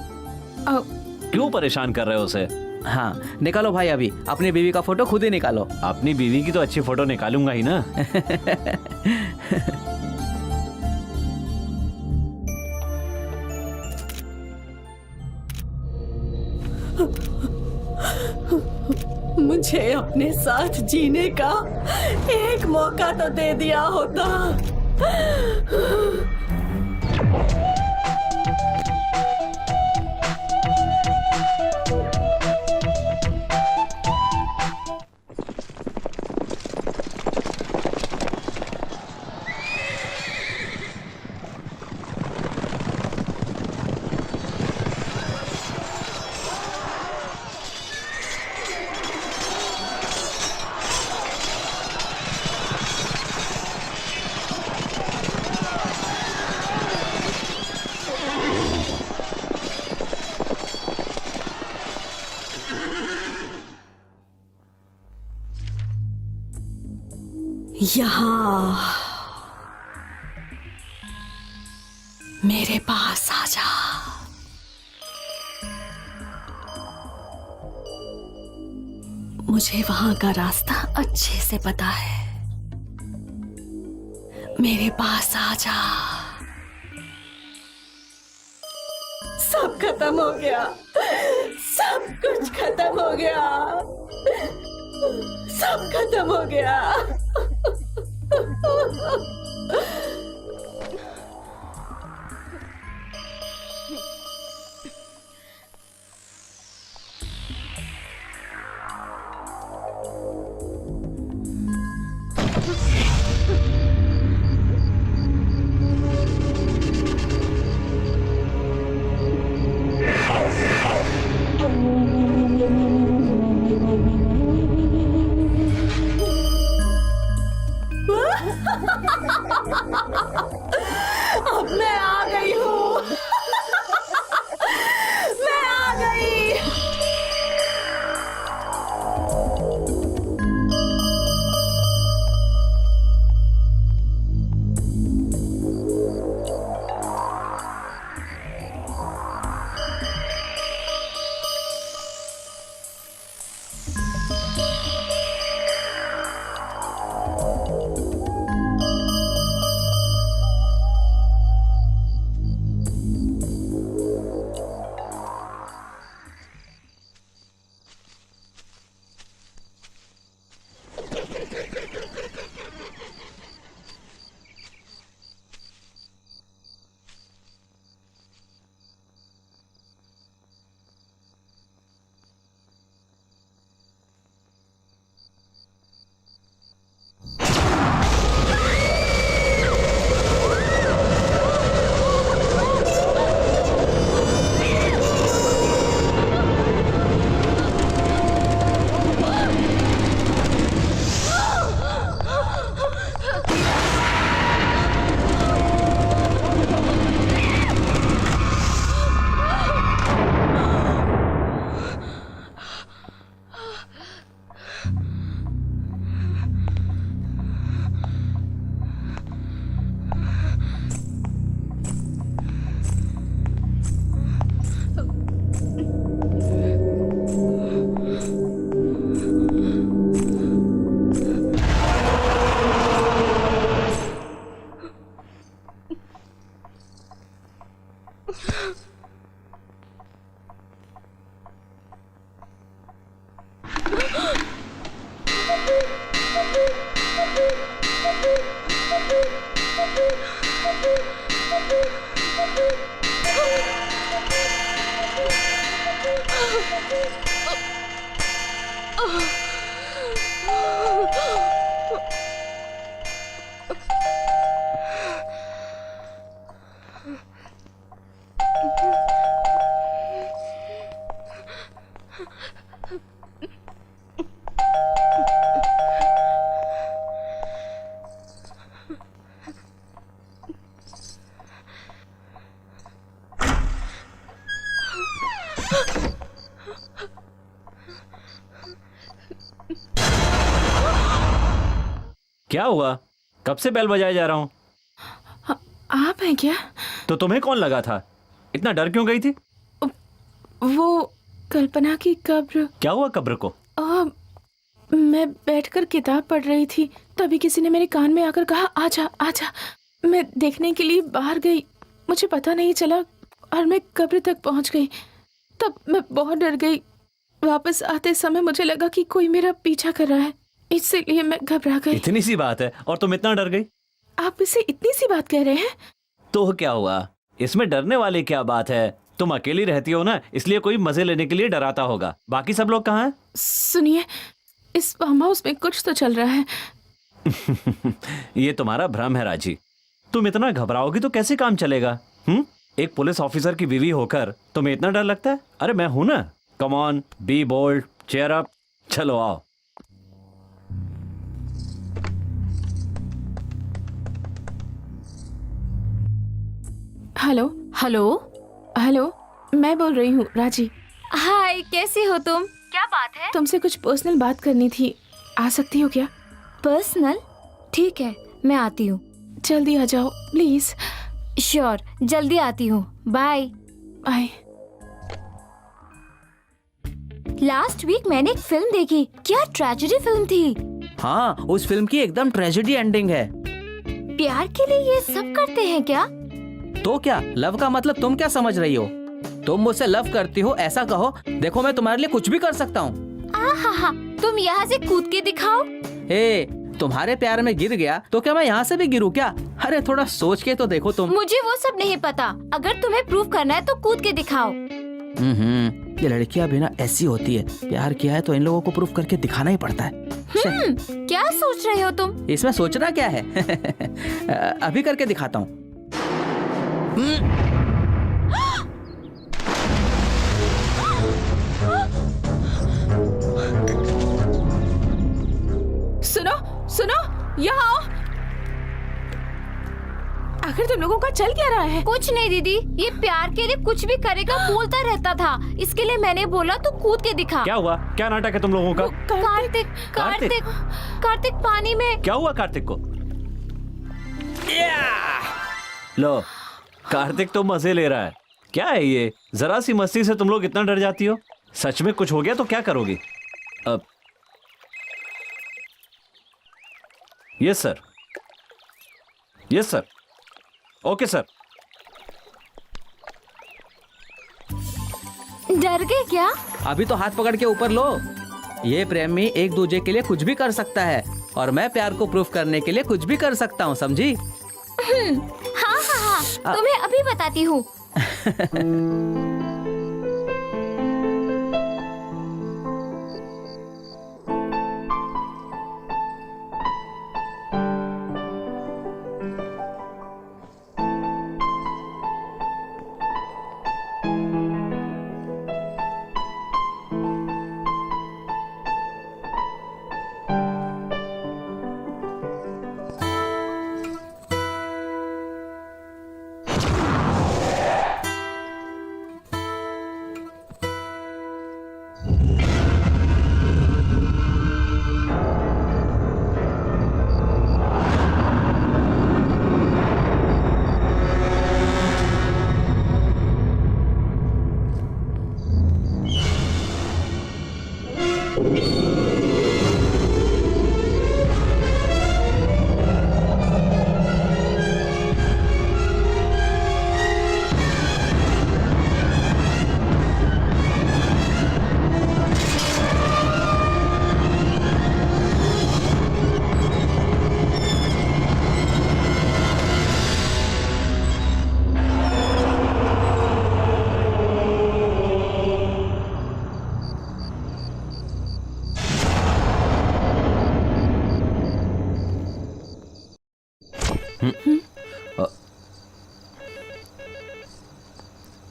क्यों परेशान कर रहे हो उसे? हाँ निकालो भाई, अभी अपनी बीवी का फोटो खुद ही निकालो। अपनी बीवी की तो अच्छी फोटो निकालूंगा ही ना। मुझे अपने साथ जीने का एक मौका तो दे दिया होता। यहाँ मेरे पास आ जा। मुझे वहां का रास्ता अच्छे से पता है। मेरे पास आ जा। सब खत्म हो गया, सब कुछ खत्म हो गया, सब खत्म हो गया। अब मैं आ गई हूँ। मैं आ गई। क्या हुआ? कब से बेल बजाए जा रहा हूँ? आप हैं क्या? तो तुम्हें कौन लगा था? इतना डर क्यों गई थी? वो कल्पना की कब्र। क्या हुआ कब्र को? मैं बैठकर किताब पढ़ रही थी, तभी किसी ने मेरे कान में आकर कहा आजा आजा। मैं देखने के लिए बाहर गई, मुझे पता नहीं चला और मैं कब्र तक पहुंच गई। तब मैं बहुत डर गई। वापस आते समय मुझे लगा कि कोई मेरा पीछा कर रहा है, इसलिए मैं घबरा गई। इतनी सी बात है और तुम इतना डर गई? आप इसे इतनी सी बात कह रहे हैं? तो क्या हुआ? इसमें डरने वाली क्या बात है? तुम अकेली रहती हो ना, इसलिए कोई मजे लेने के लिए डराता होगा। बाकी सब लोग कहाँ हैं? सुनिए, इस फार्म हाउस में कुछ तो चल रहा है। ये तुम्हारा भ्रम है राजी। तुम इतना घबराओगी तो कैसे काम चलेगा? एक पुलिस ऑफिसर की बीवी होकर तुम्हें इतना डर लगता है? अरे मैं हूं ना। Come on, be bold, cheer up. चलो आओ। Hello hello. हेलो, मैं बोल रही हूँ राजी। हाय, कैसी हो तुम? क्या बात है? तुमसे कुछ पर्सनल बात करनी थी, आ सकती हो क्या? पर्सनल? ठीक है, मैं आती हूँ। जल्दी आ जाओ प्लीज। श्योर, जल्दी आती हूँ। Bye bye. लास्ट वीक मैंने एक फिल्म देखी। क्या ट्रेजेडी फिल्म थी। हाँ, उस फिल्म की एकदम ट्रेजेडी एंडिंग है। प्यार के लिए ये सब करते हैं क्या? तो क्या, लव का मतलब तुम क्या समझ रही हो? तुम मुझसे लव करती हो ऐसा कहो, देखो मैं तुम्हारे लिए कुछ भी कर सकता हूँ। आहा, तुम यहाँ से कूद के दिखाओ। ए, तुम्हारे प्यार में गिर गया तो क्या मैं यहाँ से भी गिरूँ क्या? अरे थोड़ा सोच के तो देखो तुम। मुझे वो सब नहीं पता। अगर तुम्हें प्रूव करना है तो कूद के दिखाओ। ये लड़कियाँ भी ना ऐसी होती है। प्यार किया है तो इन लोगों को प्रूफ करके दिखाना ही पड़ता है। क्या सोच रहे हो तुम? इसमें सोचना क्या है? अभी करके दिखाता हूँ। सुनो सुनो, यहाँ आओ। आखिर तुम लोगों का चल क्या रहा है? कुछ नहीं दीदी, ये प्यार के लिए कुछ भी करेगा बोलता रहता था, इसके लिए मैंने बोला तू कूद के दिखा। क्या हुआ? क्या नाटक है तुम लोगों का? कार्तिक कार्तिक? कार्तिक कार्तिक पानी में। क्या हुआ कार्तिक को? लो, कार्तिक तो मजे ले रहा है। क्या है ये? जरा सी मस्ती से तुम लोग इतना डर जाती हो? सच में कुछ हो गया तो क्या करोगी? अब yes sir, yes sir, okay sir. डर गए क्या? अभी तो हाथ पकड़ के ऊपर लो। ये प्रेमी एक दूसरे के लिए कुछ भी कर सकता है और मैं प्यार को प्रूफ करने के लिए कुछ भी कर सकता हूँ, समझी? हाँ हाँ हाँ, तुम्हें अभी बताती हूँ।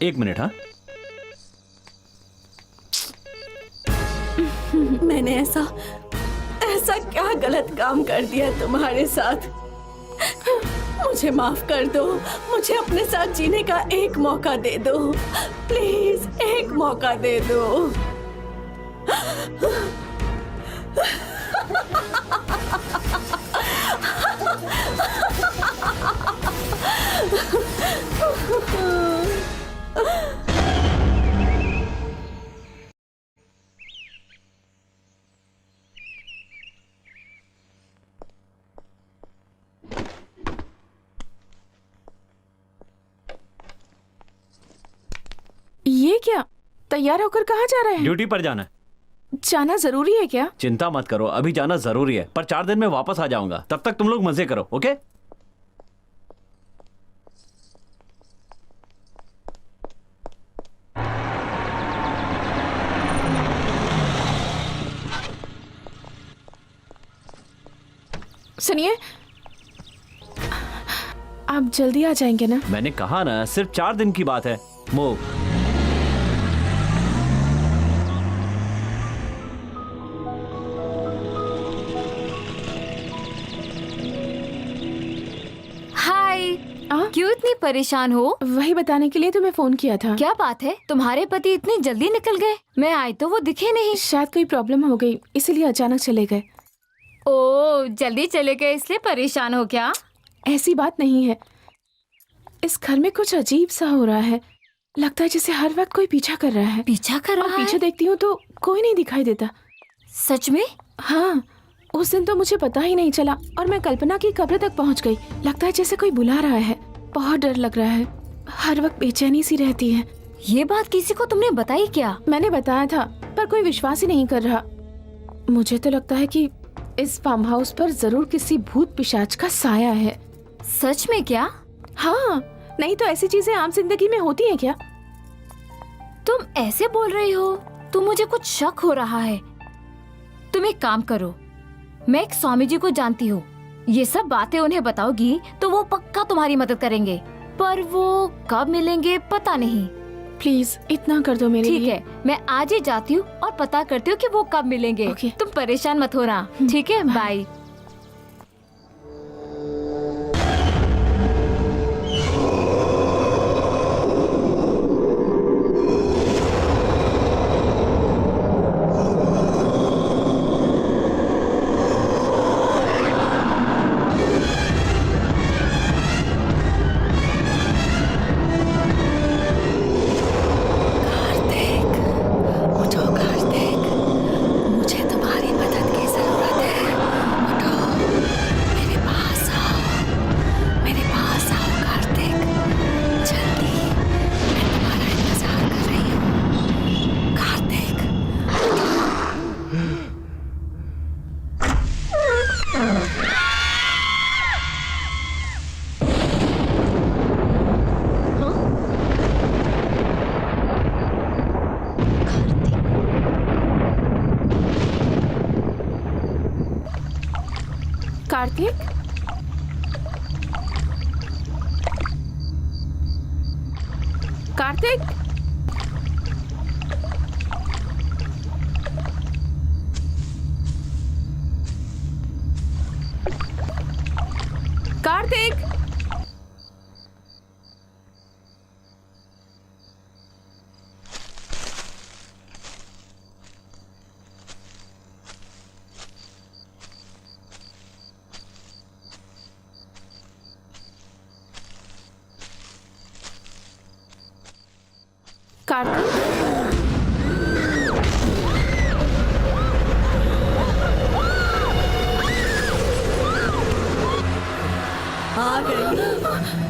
एक मिनट। हाँ, मैंने ऐसा क्या गलत काम कर दिया तुम्हारे साथ? मुझे माफ कर दो, मुझे अपने साथ जीने का एक मौका दे दो, प्लीज एक मौका दे दो। ये क्या? तैयार होकर कहाँ जा रहे हैं? ड्यूटी पर जाना है। जाना जरूरी है क्या? चिंता मत करो, अभी जाना जरूरी है, पर 4 दिन में वापस आ जाऊंगा। तब तक तुम लोग मजे करो, ओके? सुनिए, आप जल्दी आ जाएंगे ना? मैंने कहा ना, सिर्फ 4 दिन की बात है। मूव। हाय, क्यों इतनी परेशान हो? वही बताने के लिए तुम्हें फोन किया था। क्या बात है, तुम्हारे पति इतनी जल्दी निकल गए? मैं आई तो वो दिखे नहीं। शायद कोई प्रॉब्लम हो गई, इसीलिए अचानक चले गए। ओ, जल्दी चले गए इसलिए परेशान हो क्या? ऐसी बात नहीं है, इस घर में कुछ अजीब सा हो रहा है। लगता है जैसे हर वक्त कोई पीछा कर रहा है। पीछा कर रहा है? पीछे देखती हूँ तो कोई नहीं दिखाई देता। सच में? हाँ, उस दिन तो मुझे पता ही नहीं चला और मैं कल्पना की कब्र तक पहुँच गई। लगता है जैसे कोई बुला रहा है। बहुत डर लग रहा है, हर वक्त बेचैनी सी रहती है। ये बात किसी को तुमने बताई क्या? मैंने बताया था पर कोई विश्वास ही नहीं कर रहा। मुझे तो लगता है कि इस फार्म हाउस पर जरूर किसी भूत पिशाच का साया है। सच में क्या? हाँ, नहीं तो ऐसी चीजें आम जिंदगी में होती हैं क्या? तुम ऐसे बोल रही हो तो मुझे कुछ शक हो रहा है। तुम एक काम करो, मैं एक स्वामी जी को जानती हूँ, ये सब बातें उन्हें बताओगी तो वो पक्का तुम्हारी मदद करेंगे, पर वो कब मिलेंगे पता नहीं। प्लीज इतना कर दो मेरे लिए। ठीक है, मैं आज ही जाती हूँ और पता करती हूँ कि वो कब मिलेंगे। तुम परेशान मत होना, ठीक है? बाय। कार्तिक, कार्तिक, कार्तिक, कार्तिक, आ गई,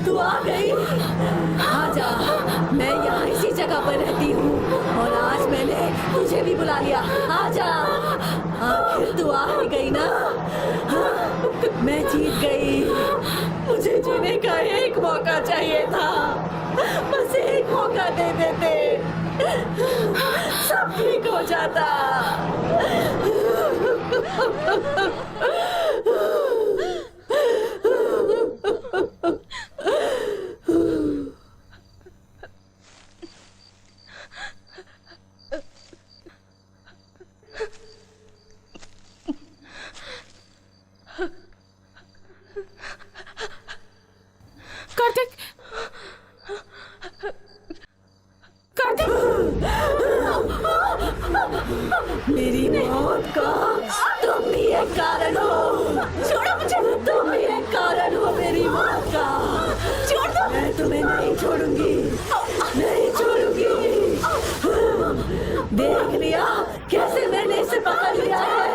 तू आ गई। आजा, मैं यहाँ इसी जगह पर रहती हूँ और आज मैंने तुझे भी बुला लिया। आजा, आखिर तू आ ही गई ना। मैं जीत गई। मुझे जीने का एक मौका चाहिए था, बस एक मौका दे देते, सब ठीक हो जाता। कार्तिक, कार्तिक, मेरी मौत का तुम भी एक कारण हो। छोड़ो मुझे, तुम भी एक कारण हो मेरी मौत का। छोड़ दो, मैं तुम्हें नहीं छोड़ूंगी, नहीं छोड़ूंगी। देख लिया कैसे मैंने इसे पकड़ लिया है।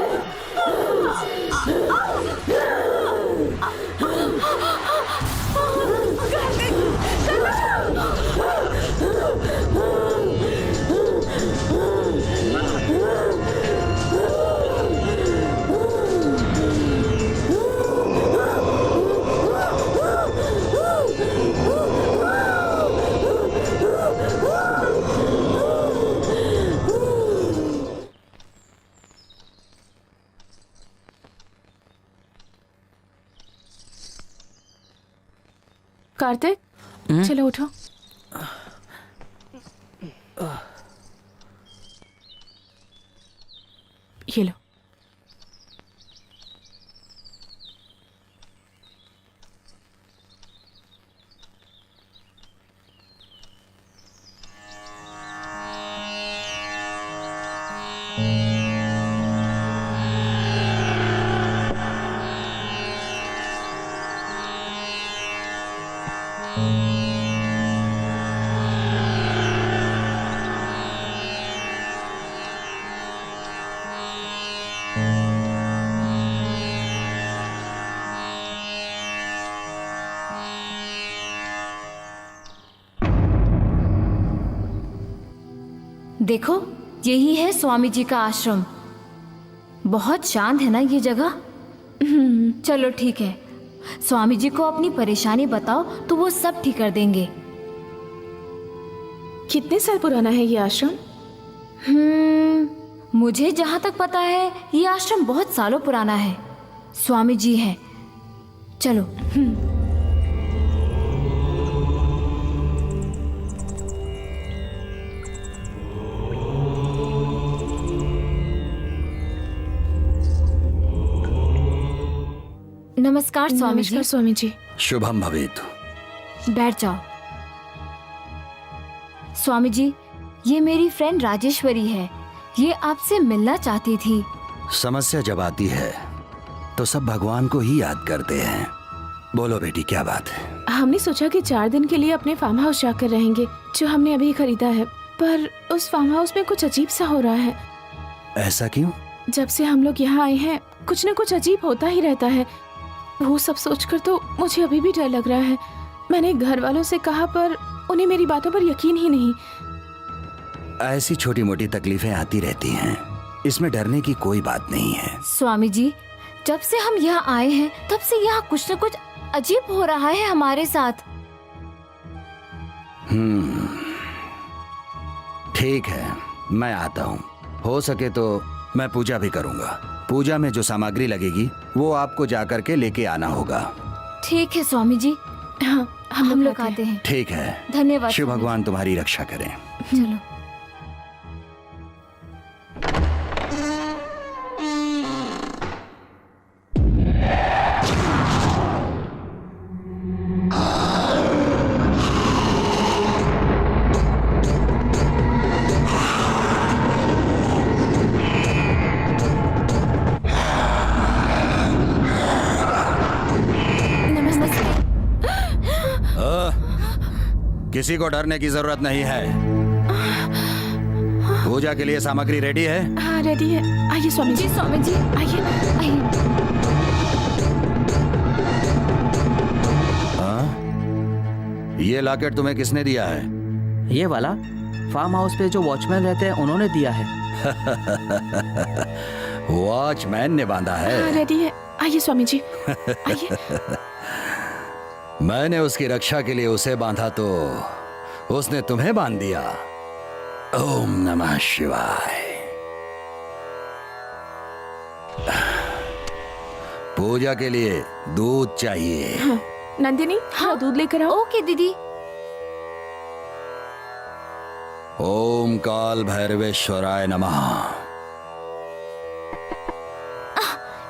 कार्तिक, चलो उठो। ये लो। देखो, यही है स्वामी जी का आश्रम। बहुत शांत है ना ये जगह। चलो ठीक है, स्वामी जी को अपनी परेशानी बताओ तो वो सब ठीक कर देंगे। कितने साल पुराना है ये आश्रम? मुझे जहाँ तक पता है ये आश्रम बहुत सालों पुराना है। स्वामी जी हैं। चलो। नमस्कार स्वामी जी। नमस्कार स्वामी जी। शुभम भवेत। बैठ जाओ। स्वामी जी, ये मेरी फ्रेंड राजेश्वरी है। ये आपसे मिलना चाहती थी। समस्या जब आती है तो सब भगवान को ही याद करते हैं। बोलो बेटी, क्या बात है? हमने सोचा कि 4 दिन के लिए अपने फार्म हाउस जाकर रहेंगे जो हमने अभी खरीदा है, पर उस फार्म हाउस में कुछ अजीब सा हो रहा है। ऐसा क्यों? जब से हम लोग यहाँ आए हैं कुछ न कुछ अजीब होता ही रहता है। वो सब सोचकर तो मुझे अभी भी डर लग रहा है। मैंने घर वालों से कहा पर उन्हें मेरी बातों पर यकीन ही नहीं। ऐसी छोटी मोटी तकलीफें आती रहती हैं, इसमें डरने की कोई बात नहीं है। स्वामी जी, जब से हम यहाँ आए हैं तब से यहाँ कुछ न कुछ अजीब हो रहा है हमारे साथ। ठीक है, मैं आता हूँ। हो सके तो मैं पूजा भी करूँगा। पूजा में जो सामग्री लगेगी वो आपको जाकर के लेके आना होगा। ठीक है स्वामी जी, हाँ, हम लोग आते हैं। ठीक है। धन्यवाद शिव स्वामी भगवान तुम्हारी रक्षा करें। जी। चलो। किसी को डरने की जरूरत नहीं है। पूजा के लिए सामग्री रेडी है? हाँ रेडी है। आइए स्वामी जी। स्वामी जी आइए। आइए। हाँ? ये लॉकेट तुम्हें किसने दिया है? ये वाला फार्म हाउस पे जो वॉचमैन रहते हैं उन्होंने दिया है। वॉचमैन ने बांधा हाँ है? रेडी है। आइए स्वामी जी, आइए। मैंने उसकी रक्षा के लिए उसे बांधा तो उसने तुम्हें बांध दिया। ओम नमः शिवाय। पूजा के लिए दूध चाहिए। हाँ, नंदिनी हाँ दूध लेकर आओ। ओके दीदी। ओम काल भैरवेश्वराय नमः।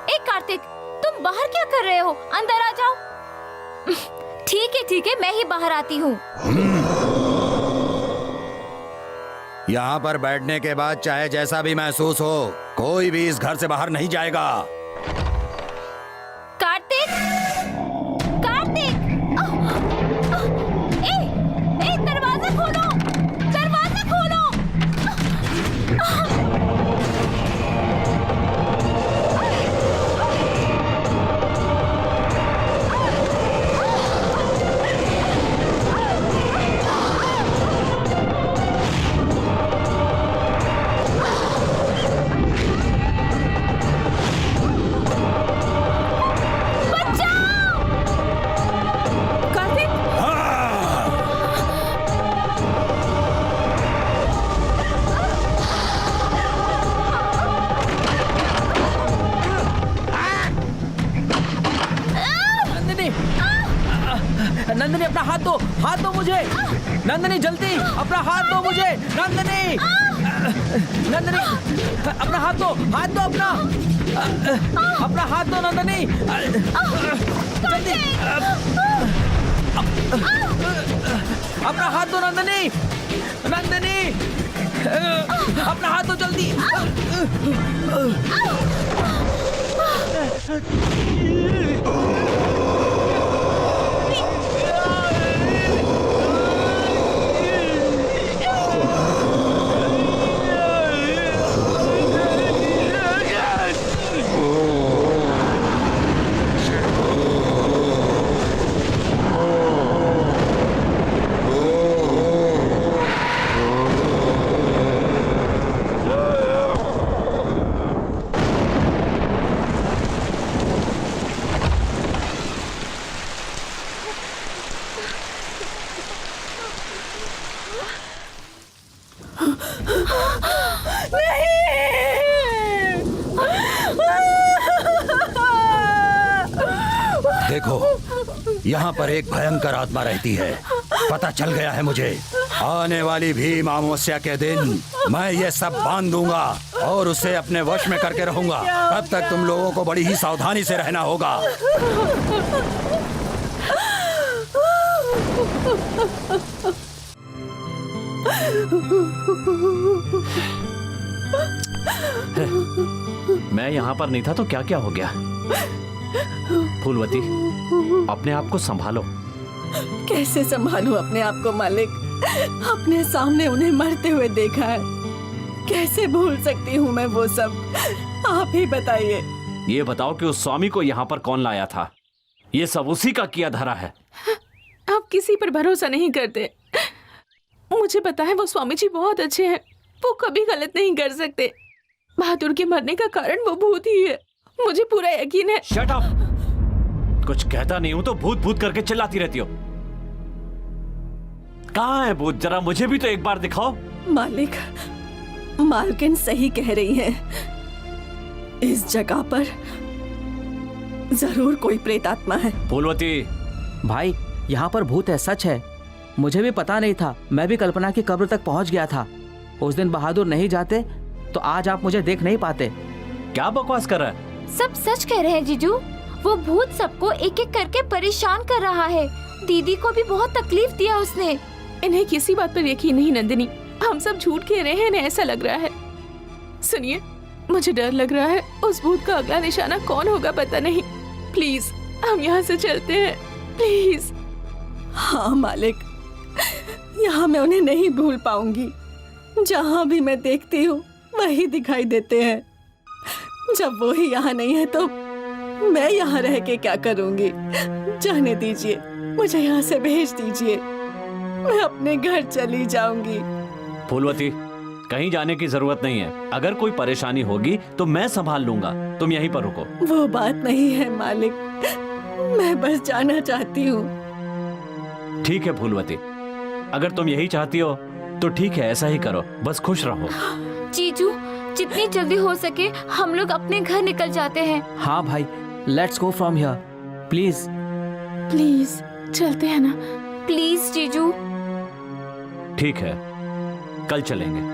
एक कार्तिक, तुम बाहर क्या कर रहे हो? अंदर आ जाओ। ठीक है, मैं ही बाहर आती हूँ। यहाँ पर बैठने के बाद चाहे जैसा भी महसूस हो, कोई भी इस घर से बाहर नहीं जाएगा। कार्तिक, कार्तिक, ए, दरवाजा खोलो, दरवाजा खोलो। नंदिनी अपना हाथ दो मुझे। नंदिनी जल्दी अपना हाथ दो मुझे। नंदिनी अपना हाथ दो अपना हाथ दो नंदिनी जल्दी अपना हाथ दो नंदिनी अपना हाथ दो जल्दी। देखो, यहाँ पर एक भयंकर आत्मा रहती है। पता चल गया है मुझे। आने वाली भीम अमावस्या के दिन मैं ये सब बांध दूंगा और उसे अपने वश में करके रहूंगा। तब तक तुम लोगों को बड़ी ही सावधानी से रहना होगा। मैं यहाँ पर नहीं था तो क्या क्या हो गया? फूलवती, अपने आप को संभालो। कैसे संभालूं अपने आप को मालिक? अपने सामने उन्हें मरते हुए देखा है। कैसे भूल सकती हूँ मैं वो सब? आप ही बताइए। ये बताओ कि उस स्वामी को यहाँ पर कौन लाया था? ये सब उसी का किया धरा है। आप किसी पर भरोसा नहीं करते। मुझे पता है वो स्वामी जी बहुत अच्छे हैं। वो कभी गलत नहीं कर सकते। बहादुर के मरने का कारण वो भूत ही है। मुझे पूरा यकीन है। Shut up! कुछ कहता नहीं हूं तो भूत भूत करके चिल्लाती रहती हो। कहाँ है भूत? जरा मुझे भी तो एक बार दिखाओ। मालिक, मालकिन सही कह रही हैं। इस जगह पर जरूर कोई प्रेत आत्मा है। फूलवती, भाई यहाँ पर भूत है, सच है। मुझे भी पता नहीं था, मैं भी कल्पना की कब्र तक पहुँच गया था। उस दिन बहादुर नहीं जाते तो आज आप मुझे देख नहीं पाते। क्या बकवास कर रहा है? सब सच कह रहे हैं जीजू। वो भूत सबको एक एक करके परेशान कर रहा है। दीदी को भी बहुत तकलीफ दिया उसने। इन्हें किसी बात पर यकीन नहीं नंदिनी, हम सब झूठ कह रहे हैं, इन्हें ऐसा लग रहा है। सुनिए, मुझे डर लग रहा है। उस भूत का अगला निशाना कौन होगा पता नहीं। प्लीज हम यहाँ से चलते हैं, प्लीज। हाँ मालिक, यहाँ मैं उन्हें नहीं भूल पाऊंगी। जहाँ भी मैं देखती हूँ वही दिखाई देते हैं। जब वो ही यहाँ नहीं है तो मैं यहाँ रह के क्या करूँगी? जाने दीजिए, मुझे यहाँ से भेज दीजिए। मैं अपने घर चली जाऊंगी। फूलवती, कहीं जाने की जरूरत नहीं है। अगर कोई परेशानी होगी तो मैं संभाल लूंगा, तुम यहीं पर रुको। वो बात नहीं है मालिक, मैं बस जाना चाहती हूँ। ठीक है फूलवती, अगर तुम यही चाहती हो तो ठीक है, ऐसा ही करो। बस खुश रहो। जीजू, जितनी जल्दी हो सके हम लोग अपने घर निकल जाते हैं। हाँ भाई, let's go from here please. Please चलते हैं ना। प्लीज जीजू। ठीक है, कल चलेंगे।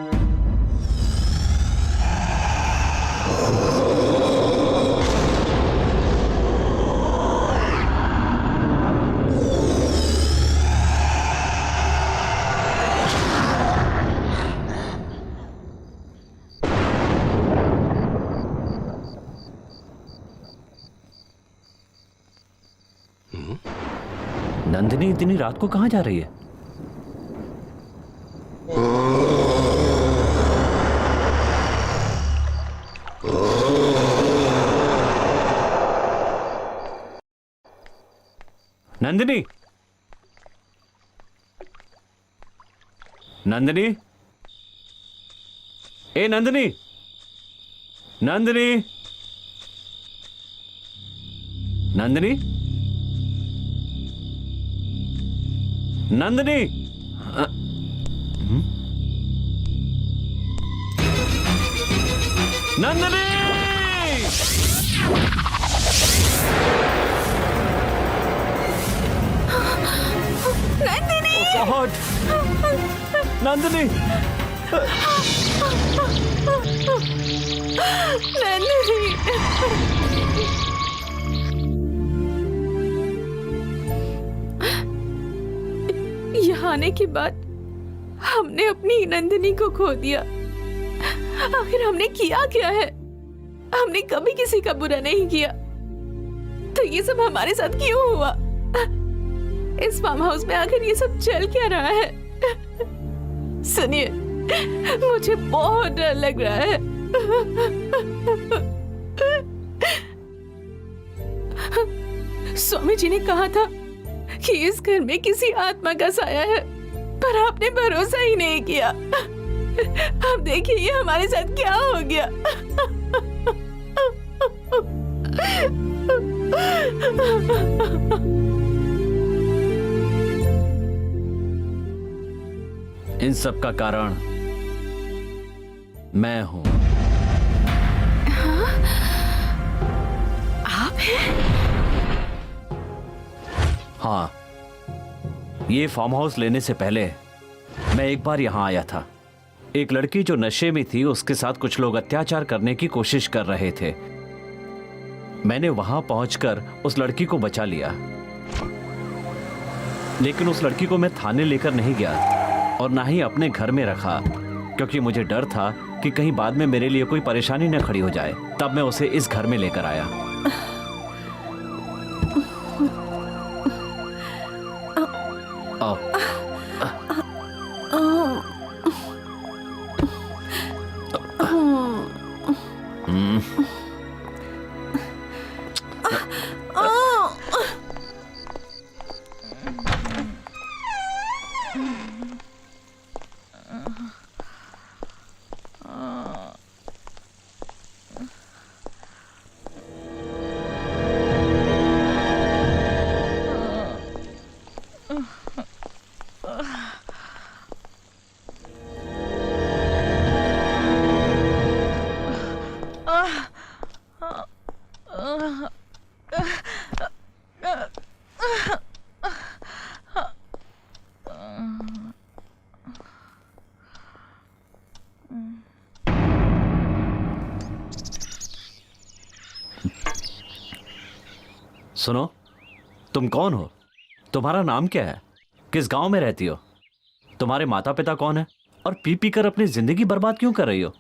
नंदिनी इतनी रात को कहाँ जा रही है? नंदिनी, नंदिनी, ए नंदिनी, नंदिनी, नंदिनी, नंदिनी। नंदिनी! नंदिनी! Oh God! नंदिनी! यहाँ आने के बाद हमने अपनी नंदिनी को खो दिया। आखिर हमने किया क्या है? हमने कभी किसी का बुरा नहीं किया, तो ये सब हमारे साथ क्यों हुआ? इस फार्म हाउस में आखिर ये सब चल क्या रहा है? सुनिए, मुझे बहुत डर लग रहा है। स्वामी जी ने कहा था कि इस घर में किसी आत्मा का साया है, पर आपने भरोसा ही नहीं किया। अब देखिए ये हमारे साथ क्या हो गया। इन सब का कारण मैं हूं। आप हैं? हाँ, ये फार्म हाउस लेने से पहले मैं एक बार यहां आया था। एक लड़की जो नशे में थी, उसके साथ कुछ लोग अत्याचार करने की कोशिश कर रहे थे। मैंने वहां पहुंचकर उस लड़की को बचा लिया, लेकिन उस लड़की को मैं थाने लेकर नहीं गया और ना ही अपने घर में रखा, क्योंकि मुझे डर था कि कहीं बाद में मेरे लिए कोई परेशानी न खड़ी हो जाए। तब मैं उसे इस घर में लेकर आया। आओ। सुनो, तुम कौन हो? तुम्हारा नाम क्या है? किस गांव में रहती हो? तुम्हारे माता पिता कौन है? और पी पी कर अपनी जिंदगी बर्बाद क्यों कर रही हो?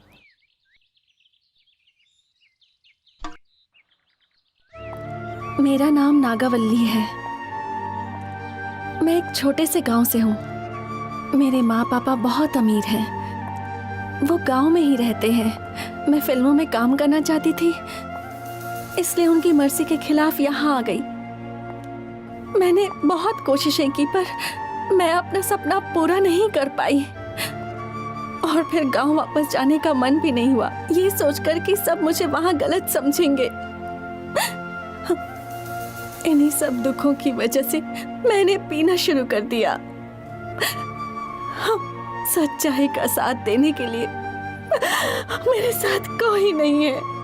मेरा नाम नागावल्ली है। मैं एक छोटे से गांव से हूँ। मेरे माँ पापा बहुत अमीर हैं। वो गांव में ही रहते हैं। मैं फिल्मों में काम करना चाहती थी, इसलिए उनकी मर्जी के खिलाफ यहाँ आ गई। मैंने बहुत कोशिशें की पर मैं अपना सपना पूरा नहीं कर पाई और फिर गांव वापस जाने का मन भी नहीं हुआ, ये सोचकर कि सब मुझे वहां गलत समझेंगे। इन्हीं सब दुखों की वजह से मैंने पीना शुरू कर दिया। सच्चाई का साथ देने के लिए मेरे साथ कोई नहीं है।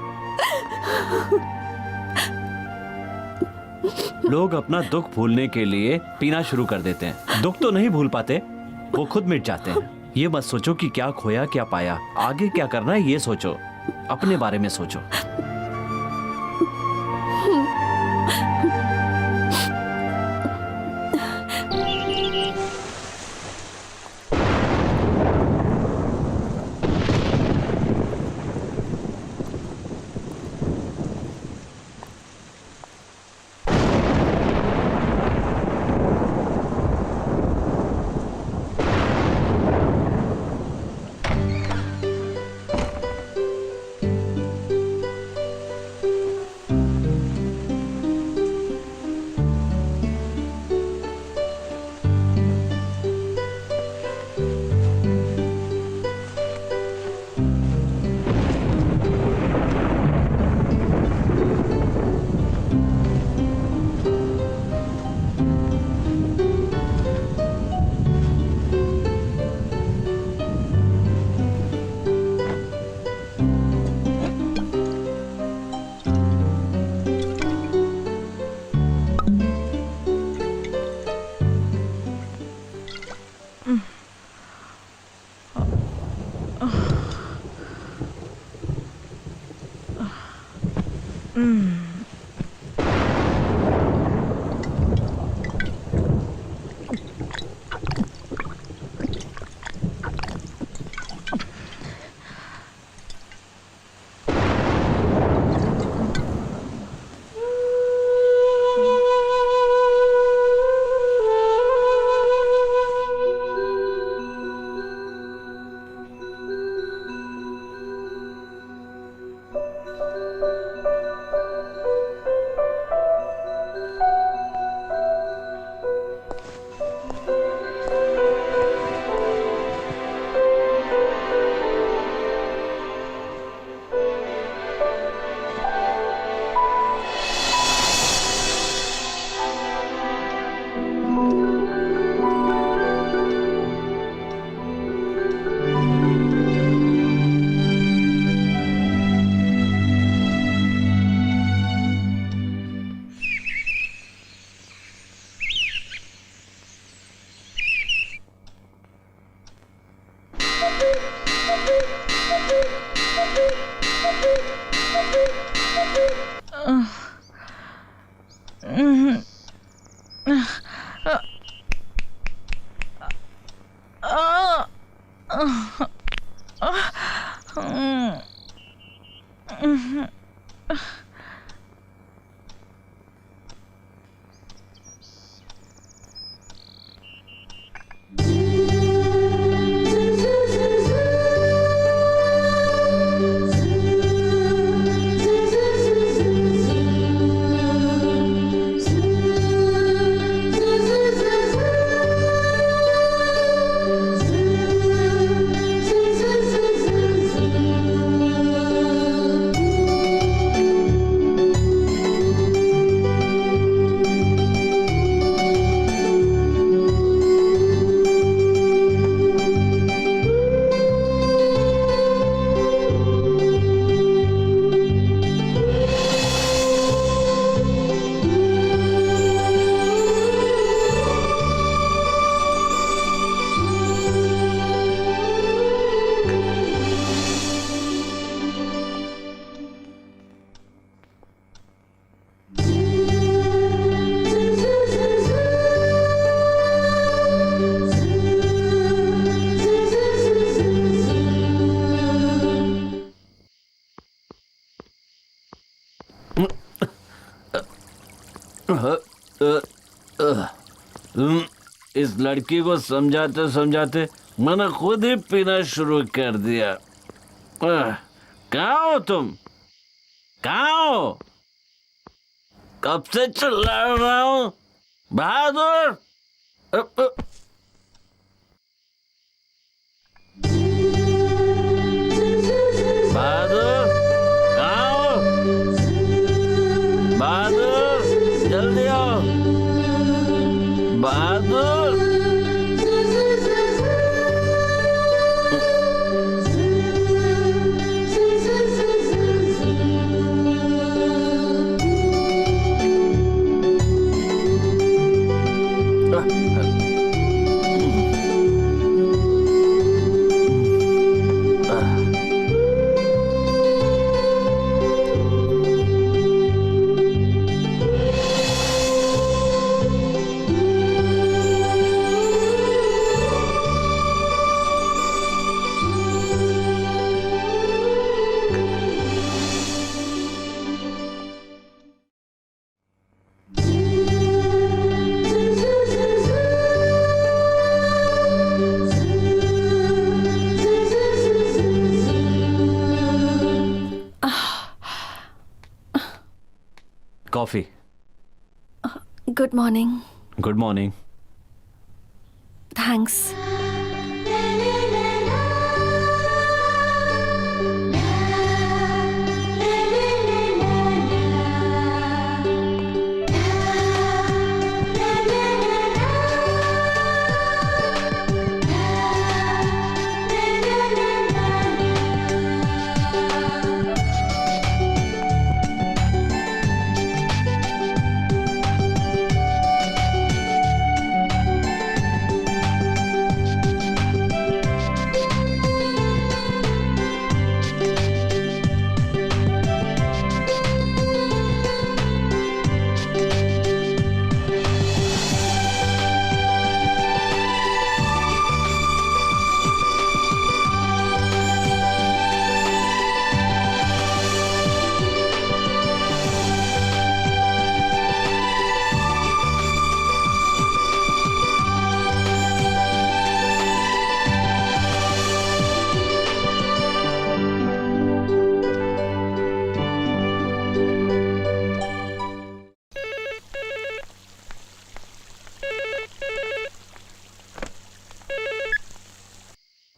लोग अपना दुख भूलने के लिए पीना शुरू कर देते हैं। दुख तो नहीं भूल पाते, वो खुद मिट जाते हैं। ये मत सोचो कि क्या खोया क्या पाया, आगे क्या करना है ये सोचो, अपने बारे में सोचो। इस लड़की को समझाते समझाते मैंने खुद ही पीना शुरू कर दिया। कहाँ हो तुम? कहाँ हो? कब से चिल्ला रहा हूँ? बहादुर! बहादुर, कहाँ हो? बहादुर, जल्दी आओ। Bahadur! Coffee. Good morning. Good morning. Thanks.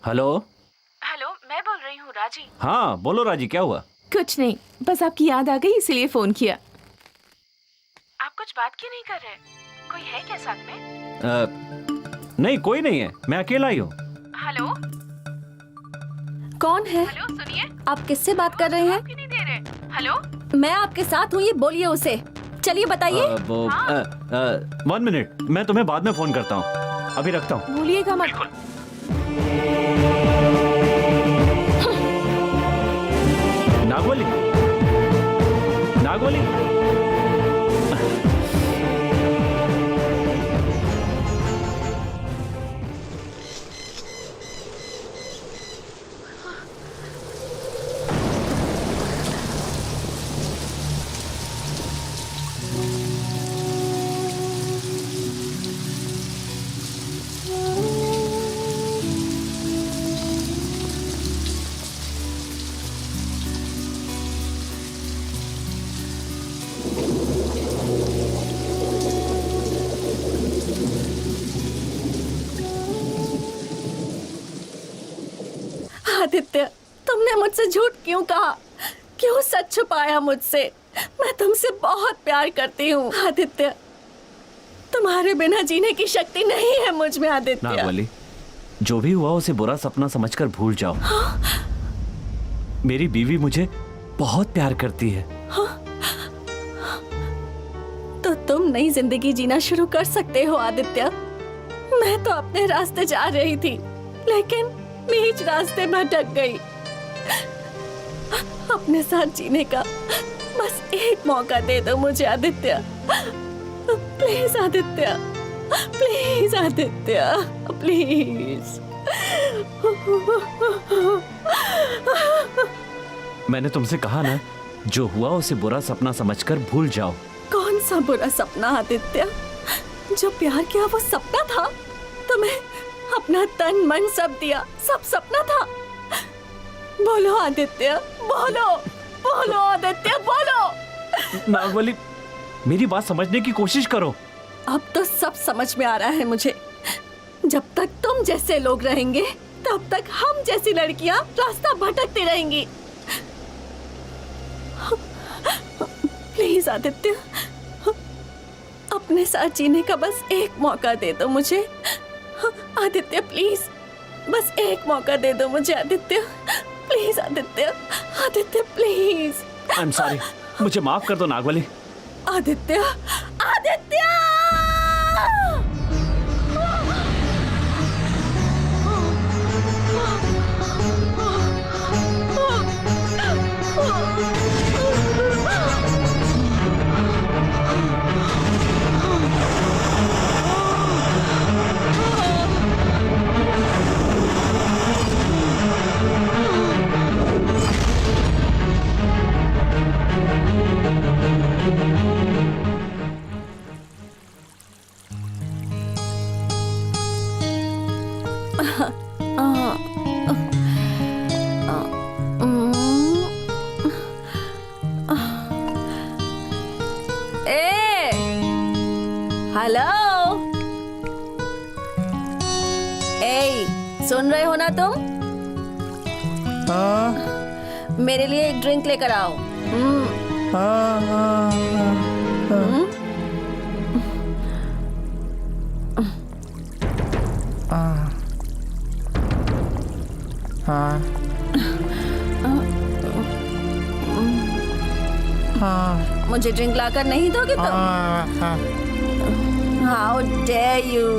Hello. Hello, मैं बोल रही हूँ राजी। हाँ बोलो राजी, क्या हुआ? कुछ नहीं, बस आपकी याद आ गई इसलिए फोन किया। आप कुछ बात क्यों नहीं कर रहे? कोई है क्या साथ में? नहीं, कोई नहीं है, मैं अकेला ही हूँ। हेलो। कौन है? हेलो, सुनिए। आप किससे बात कर रहे हैं? क्यों नहीं दे रहे? हेलो। मैं आपके साथ हूँ, ये बोलिए उसे। चलिए बताइए। वन मिनट, मैं तुम्हें बाद में फोन करता हूँ, अभी रखता हूँ। भूलिएगा मत। नागवली, नागवली। आदित्य, तुमने मुझसे झूठ क्यों कहा? क्यों सच छुपाया मुझसे? मैं तुमसे बहुत प्यार करती हूँ आदित्य। तुम्हारे बिना जीने की शक्ति नहीं है मुझ में आदित्य। नागवली, जो भी हुआ उसे बुरा सपना समझकर भूल जाओ। हाँ? मेरी बीवी मुझे बहुत प्यार करती है। हाँ? तो तुम नई जिंदगी जीना शुरू कर सकते हो आदित्य। मैं तो अपने रास्ते जा रही थी, लेकिन बीच रास्ते भटक गई। अपने साथ जीने का बस एक मौका दे दो मुझे Aditya. Please Aditya, please Aditya, please. मैंने तुमसे कहा ना, जो हुआ उसे बुरा सपना समझकर भूल जाओ। कौन सा बुरा सपना आदित्य? जो प्यार किया वो सपना था, तो मैं अपना तन मन सब दिया, सब सपना था। बोलो आदित्य, बोलो बोलो आदित्य, बोलो। नागवली, मेरी बात समझने की कोशिश करो। अब तो सब समझ में आ रहा है मुझे। जब तक तुम जैसे लोग रहेंगे तब तक हम जैसी लड़कियां रास्ता भटकती रहेंगी। प्लीज आदित्य, अपने साथ जीने का बस एक मौका दे दो मुझे। आदित्य प्लीज, बस एक मौका दे दो मुझे Aditya. Please Aditya, Aditya please. I am sorry, मुझे माफ कर दो नागवली। आदित्य, आदित्य! हेलो, सुन रहे हो ना तुम? मेरे लिए एक ड्रिंक लेकर आओ। मुझे ड्रिंक लाकर नहीं दोगे तुम? How dare you?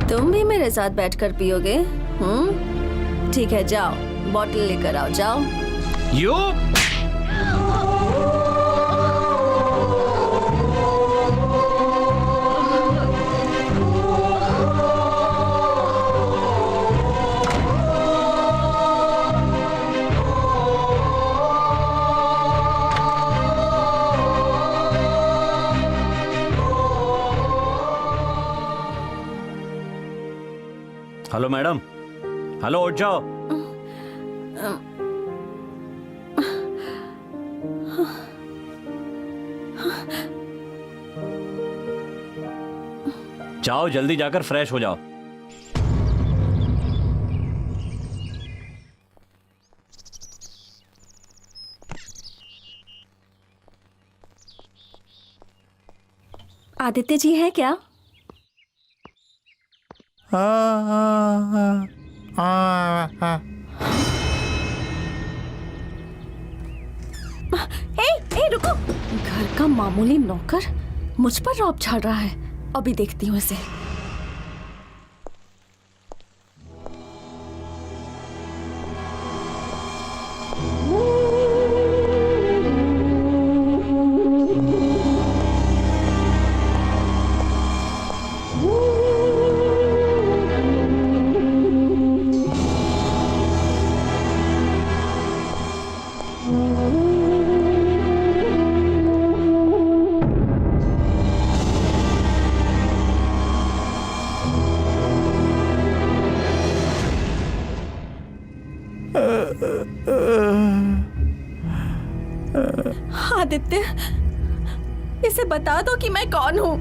तुम भी मेरे साथ बैठकर पियोगे? ठीक है, जाओ बॉटल लेकर आओ, जाओ। यू हेलो मैडम, हेलो, उठ जाओ। जाओ जल्दी जाकर फ्रेश हो जाओ। आदित्य जी है क्या? ए, रुको। घर का मामूली नौकर मुझ पर रौब झाड़ रहा है। अभी देखती हूँ इसे। आदित्य, इसे बता दो कि मैं कौन हूँ।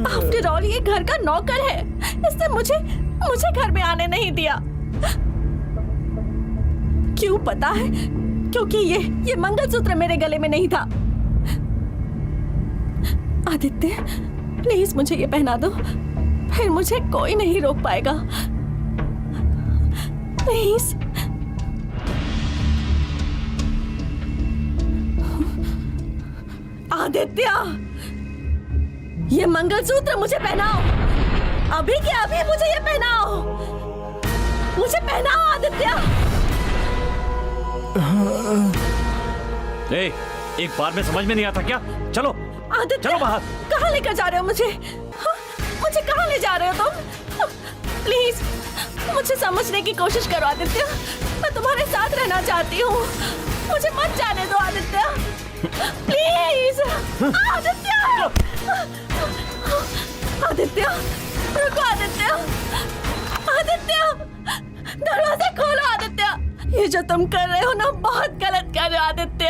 आफ्टर ऑल ये घर का नौकर है। इसने मुझे घर में आने नहीं दिया। क्यों पता है? क्योंकि ये मंगलसूत्र मेरे गले में नहीं था। आदित्य प्लीज मुझे ये पहना दो, फिर मुझे कोई नहीं रोक पाएगा। प्लीज आदित्य, ये मंगलसूत्र मुझे पहनाओ, अभी के अभी मुझे ये पहनाओ, मुझे पहनाओ आदित्य। ए, एक बार में समझ में नहीं आता क्या? चलो आदित्य, चलो बाहर। कहाँ लेकर जा रहे हो मुझे? हाँ? मुझे कहाँ ले जा रहे हो तुम? प्लीज मुझे समझने की कोशिश करो आदित्य, मैं तुम्हारे साथ रहना चाहती हूँ, मुझे मत जाने दो आदित्य, प्लीज। आदित्य, आदित्य, रुको आदित्य, आदित्य, दरवाजा खोलो आदित्य, ये जो तुम कर रहे हो ना बहुत गलत कर रहे हो आदित्य,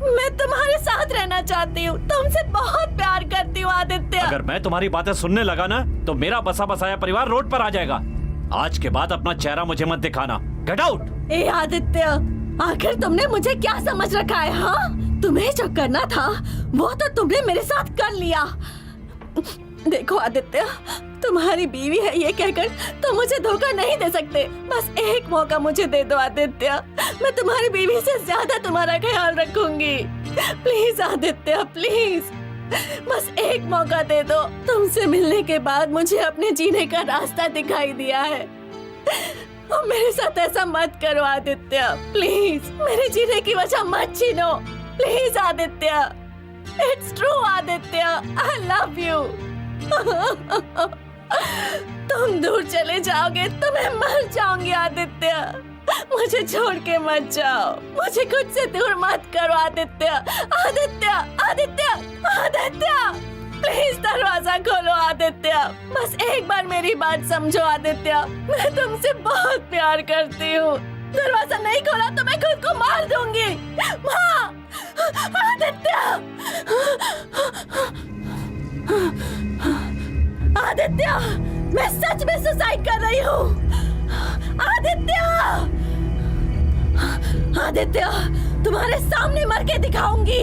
मैं तुम्हारे साथ रहना चाहती हूँ, तुमसे बहुत प्यार करती हूँ आदित्य। अगर मैं तुम्हारी बातें सुनने लगा ना तो मेरा बसा बसाया परिवार रोड पर आ जाएगा। आज के बाद अपना चेहरा मुझे मत दिखाना। Get out. ए आदित्य, आखिर तुमने मुझे क्या समझ रखा है? हाँ, तुम्हें जो करना था वो तो तुमने मेरे साथ कर लिया। देखो आदित्य, तुम्हारी बीवी है ये कहकर तुम मुझे धोखा नहीं दे सकते। बस एक मौका मुझे दे दो आदित्य, मैं तुम्हारी बीवी से ज्यादा तुम्हारा ख्याल रखूंगी। प्लीज आदित्य, प्लीज, बस एक मौका दे दो। तुमसे मिलने के बाद मुझे अपने जीने का रास्ता दिखाई दिया है, और मेरे साथ ऐसा मत करो आदित्य, प्लीज मेरे जीने की वजह मत छीनो, please Aditya. It's true Aditya, I love you. तुम दूर चले जाओगे तो मैं मर जाऊंगी आदित्य, मुझे छोड़ के मत जाओ, मुझे खुद से दूर मत करो आदित्य। आदित्य, आदित्य, आदित्य, प्लीज दरवाजा खोलो आदित्य, बस एक बार मेरी बात समझो आदित्य, मैं तुमसे बहुत प्यार करती हूँ। दरवाजा नहीं खोला तो मैं खुद को मार दूंगी। माँ, आदित्य, आदित्य, मैं सच में सुसाइड कर रही हूँ। आदित्य, आदित्य, तुम्हारे सामने मर के दिखाऊंगी।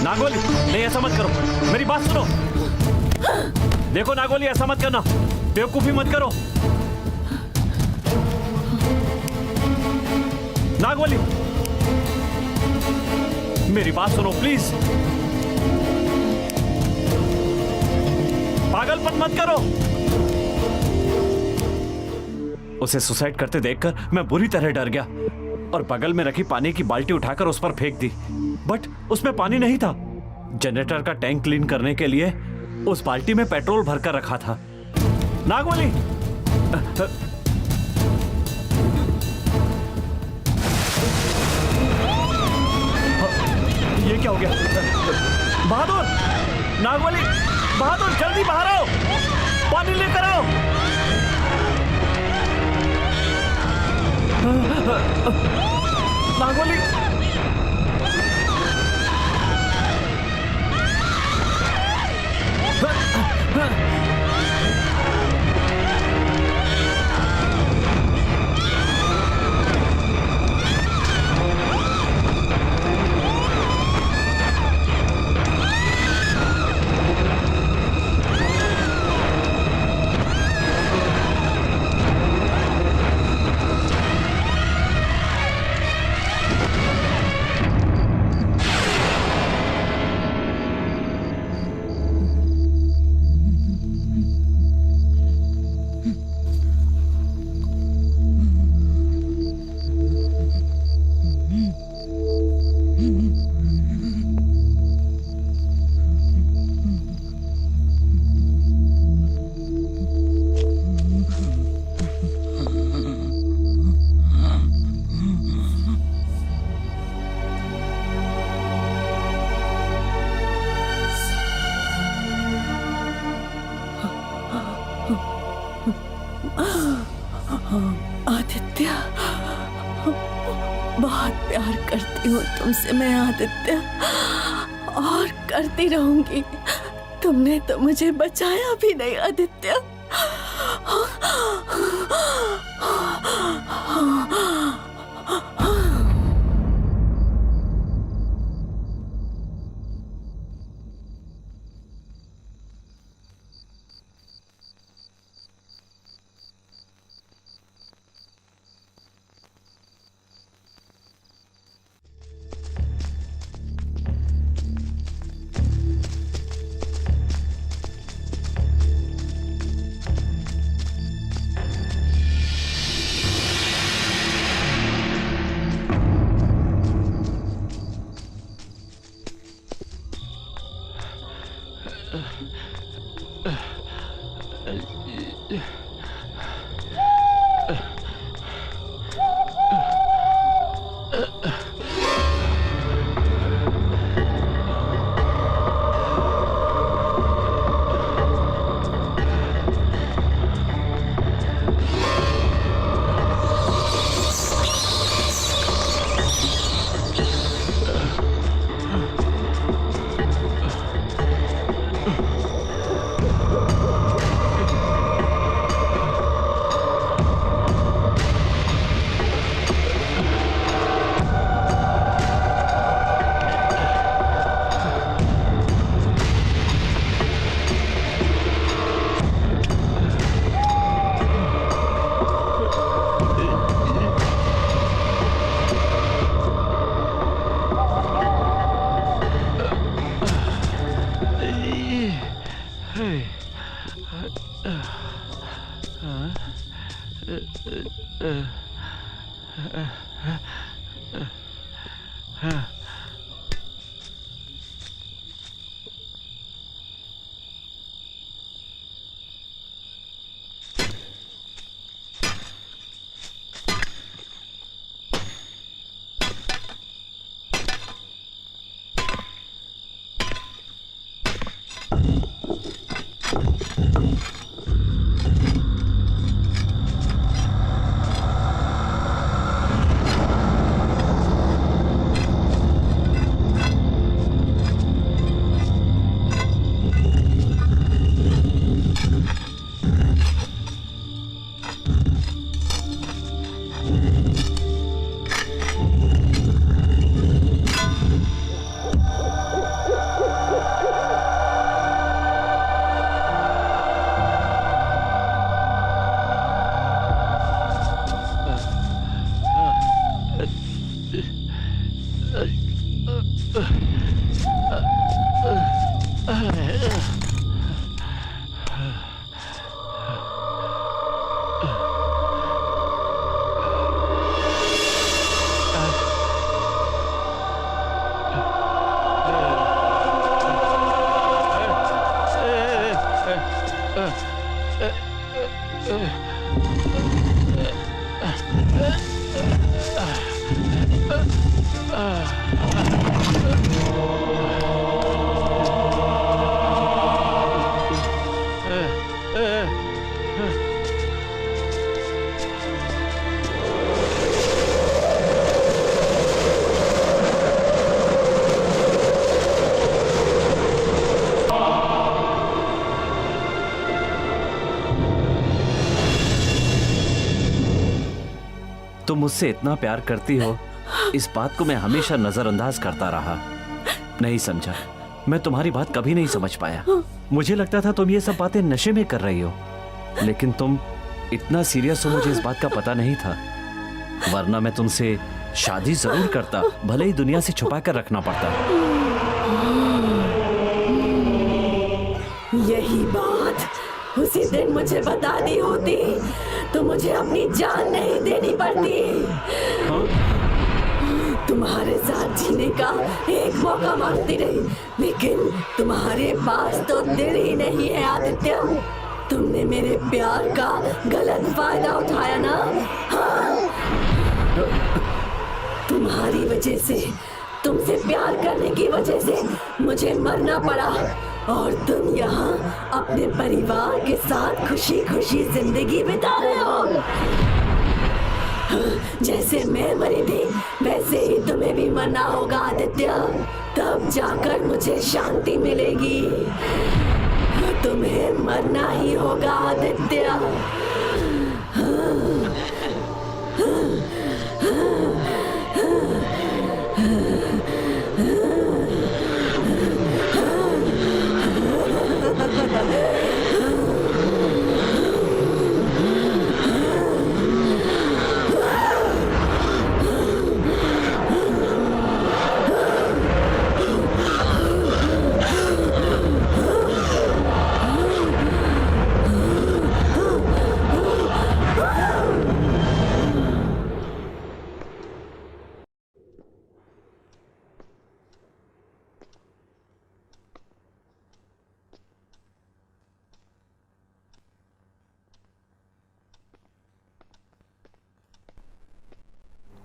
नागोली, नहीं ऐसा मत करो, मेरी बात सुनो। देखो नागोली, ऐसा मत करना, बेवकूफी मत करो। नागोली, मेरी बात सुनो प्लीज, पागलपन मत करो। उसे सुसाइड करते देखकर मैं बुरी तरह डर गया और बगल में रखी पानी की बाल्टी उठाकर उस पर फेंक दी, बट उसमें पानी नहीं था। जनरेटर का टैंक क्लीन करने के लिए उस बाल्टी में पेट्रोल भरकर रखा था। नागवली, ये क्या हो गया? बहादुर, नागवली, बहादुर जल्दी बाहर आओ, पानी लेकर आओ। नागवली, आदित्य, बहुत प्यार करती हूँ तुमसे मैं आदित्य, और करती रहूंगी। तुमने तो मुझे बचाया भी नहीं आदित्य। तुम मुझसे इतना प्यार करती हो, इस बात को मैं हमेशा नजरअंदाज करता रहा, नहीं समझा। मैं तुम्हारी बात कभी नहीं समझ पाया। मुझे लगता था तुम ये सब बातें नशे में कर रही हो, लेकिन तुम इतना सीरियस हो मुझे इस बात का पता नहीं था। वरना मैं तुमसे शादी जरूर करता, भले ही दुनिया से छुपा कर रखना पड़ता। यही बात उसी दिन मुझे बता दी होती तो मुझे अपनी जान नहीं देनी पड़ती। तुम्हारे साथ जीने का एक मौका मांगती रही, लेकिन तुम्हारे पास तो दिल ही नहीं है आदित्य। तुमने मेरे प्यार का गलत फायदा उठाया ना। हाँ। तुम्हारी वजह से, तुमसे प्यार करने की वजह से मुझे मरना पड़ा, और तुम यहाँ अपने परिवार के साथ खुशी खुशी जिंदगी बिता रहे हो। जैसे मैं मरी थी वैसे ही तुम्हें भी मरना होगा आदित्य, तब जाकर मुझे शांति मिलेगी। तुम्हें मरना ही होगा आदित्य।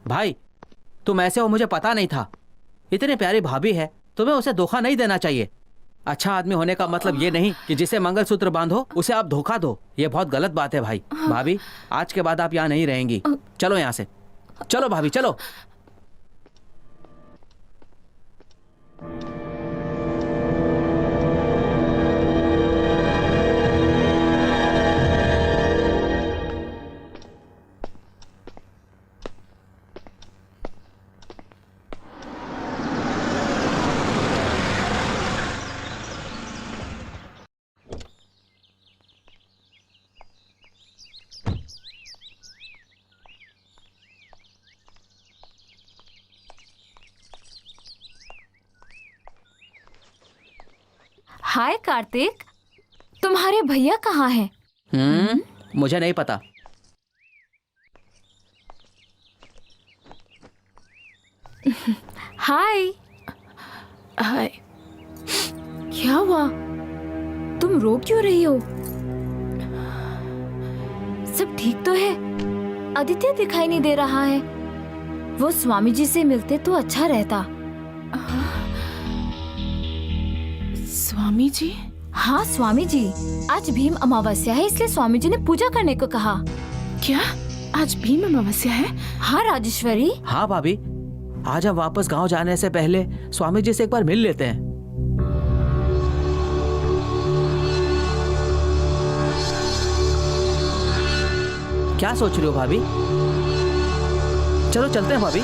भाई तुम ऐसे हो मुझे पता नहीं था। इतनी प्यारी भाभी है, तुम्हें उसे धोखा नहीं देना चाहिए। अच्छा आदमी होने का मतलब ये नहीं कि जिसे मंगलसूत्र बांधो उसे आप धोखा दो, ये बहुत गलत बात है भाई। भाभी आज के बाद आप यहाँ नहीं रहेंगी, चलो यहाँ से। चलो भाभी चलो। हाय कार्तिक, तुम्हारे भैया कहाँ हैं? मुझे नहीं पता। हाय। हाय। क्या हुआ? तुम रो क्यों रही हो? सब ठीक तो है? आदित्य दिखाई नहीं दे रहा है। वो स्वामी जी से मिलते तो अच्छा रहता। स्वामी जी? हाँ स्वामी जी, आज भीम अमावस्या है इसलिए स्वामी जी ने पूजा करने को कहा। क्या आज भीम अमावस्या है? हाँ राजेश्वरी। हाँ भाभी, आज हम वापस गांव जाने से पहले स्वामी जी से एक बार मिल लेते हैं। क्या सोच रही हो भाभी? चलो चलते हैं भाभी।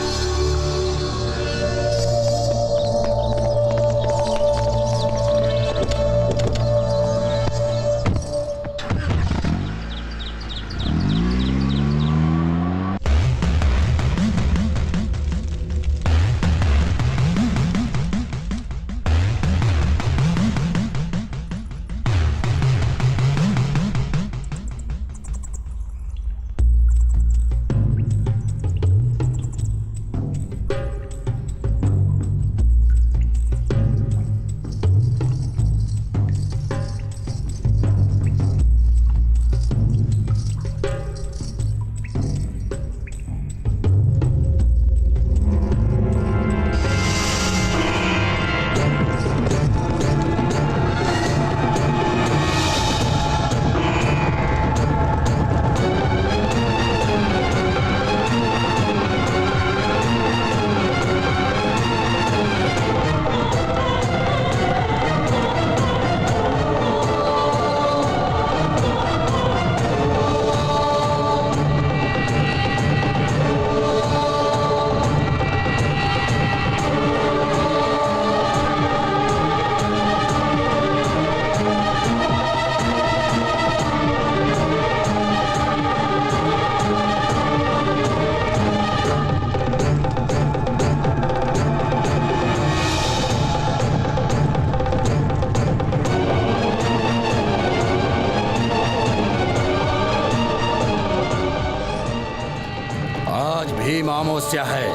भीम अमावस्या है।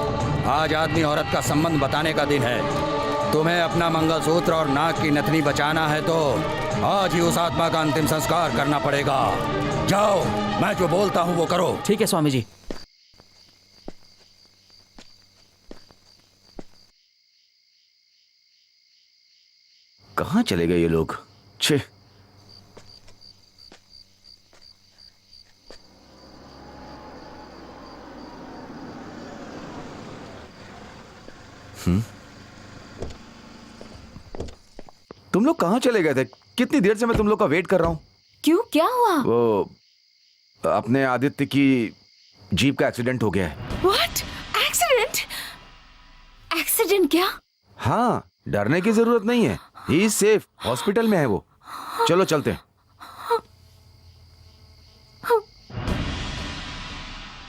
आज आदमी औरत का संबंध बताने का दिन है। तुम्हें अपना मंगलसूत्र और नाक की नथनी बचाना है तो आज ही उस आत्मा का अंतिम संस्कार करना पड़ेगा। जाओ, मैं जो बोलता हूँ वो करो। ठीक है स्वामी जी। कहाँ चले गए ये लोग? छे। तुम लोग कहाँ चले गए थे? कितनी देर से मैं तुम लोग का वेट कर रहा हूँ। क्यों, क्या हुआ? वो अपने आदित्य की जीप का एक्सीडेंट हो गया है। What? एक्सीडेंट? एक्सीडेंट क्या? हाँ, डरने की जरूरत नहीं है। ही इज सेफ, हॉस्पिटल में है वो। चलो चलते हैं।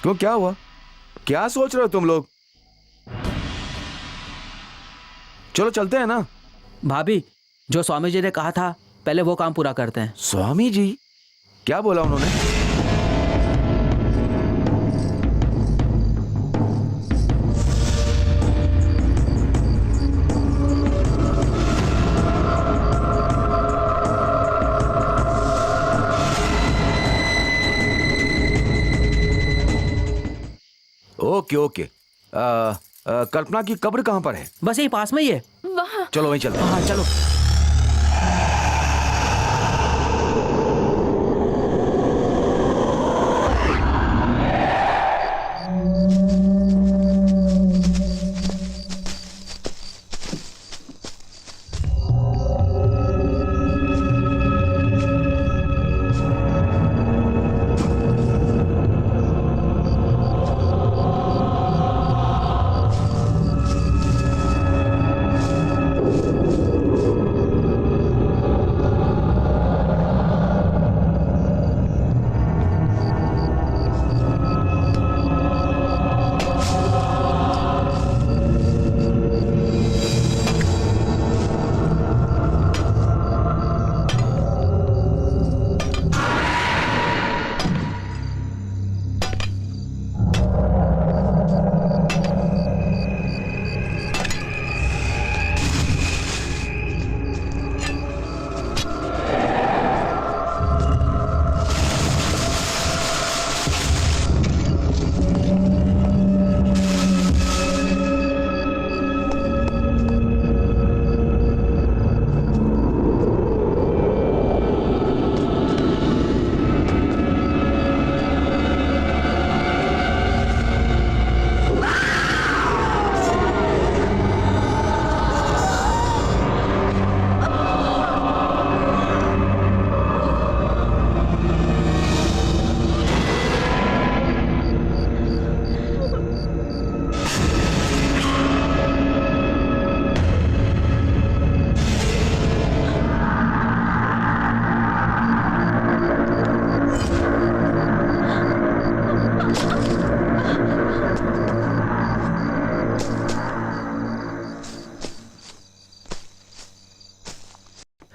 क्यों, क्या हुआ? क्या सोच रहे हो तुम लोग? चलो चलते हैं ना। भाभी, जो स्वामी जी ने कहा था पहले वो काम पूरा करते हैं। स्वामी जी? क्या बोला उन्होंने? Okay okay. कल्पना की कब्र कहाँ पर है? बस यही पास में ही है। चलो वहीं चलते हैं। हाँ चलो।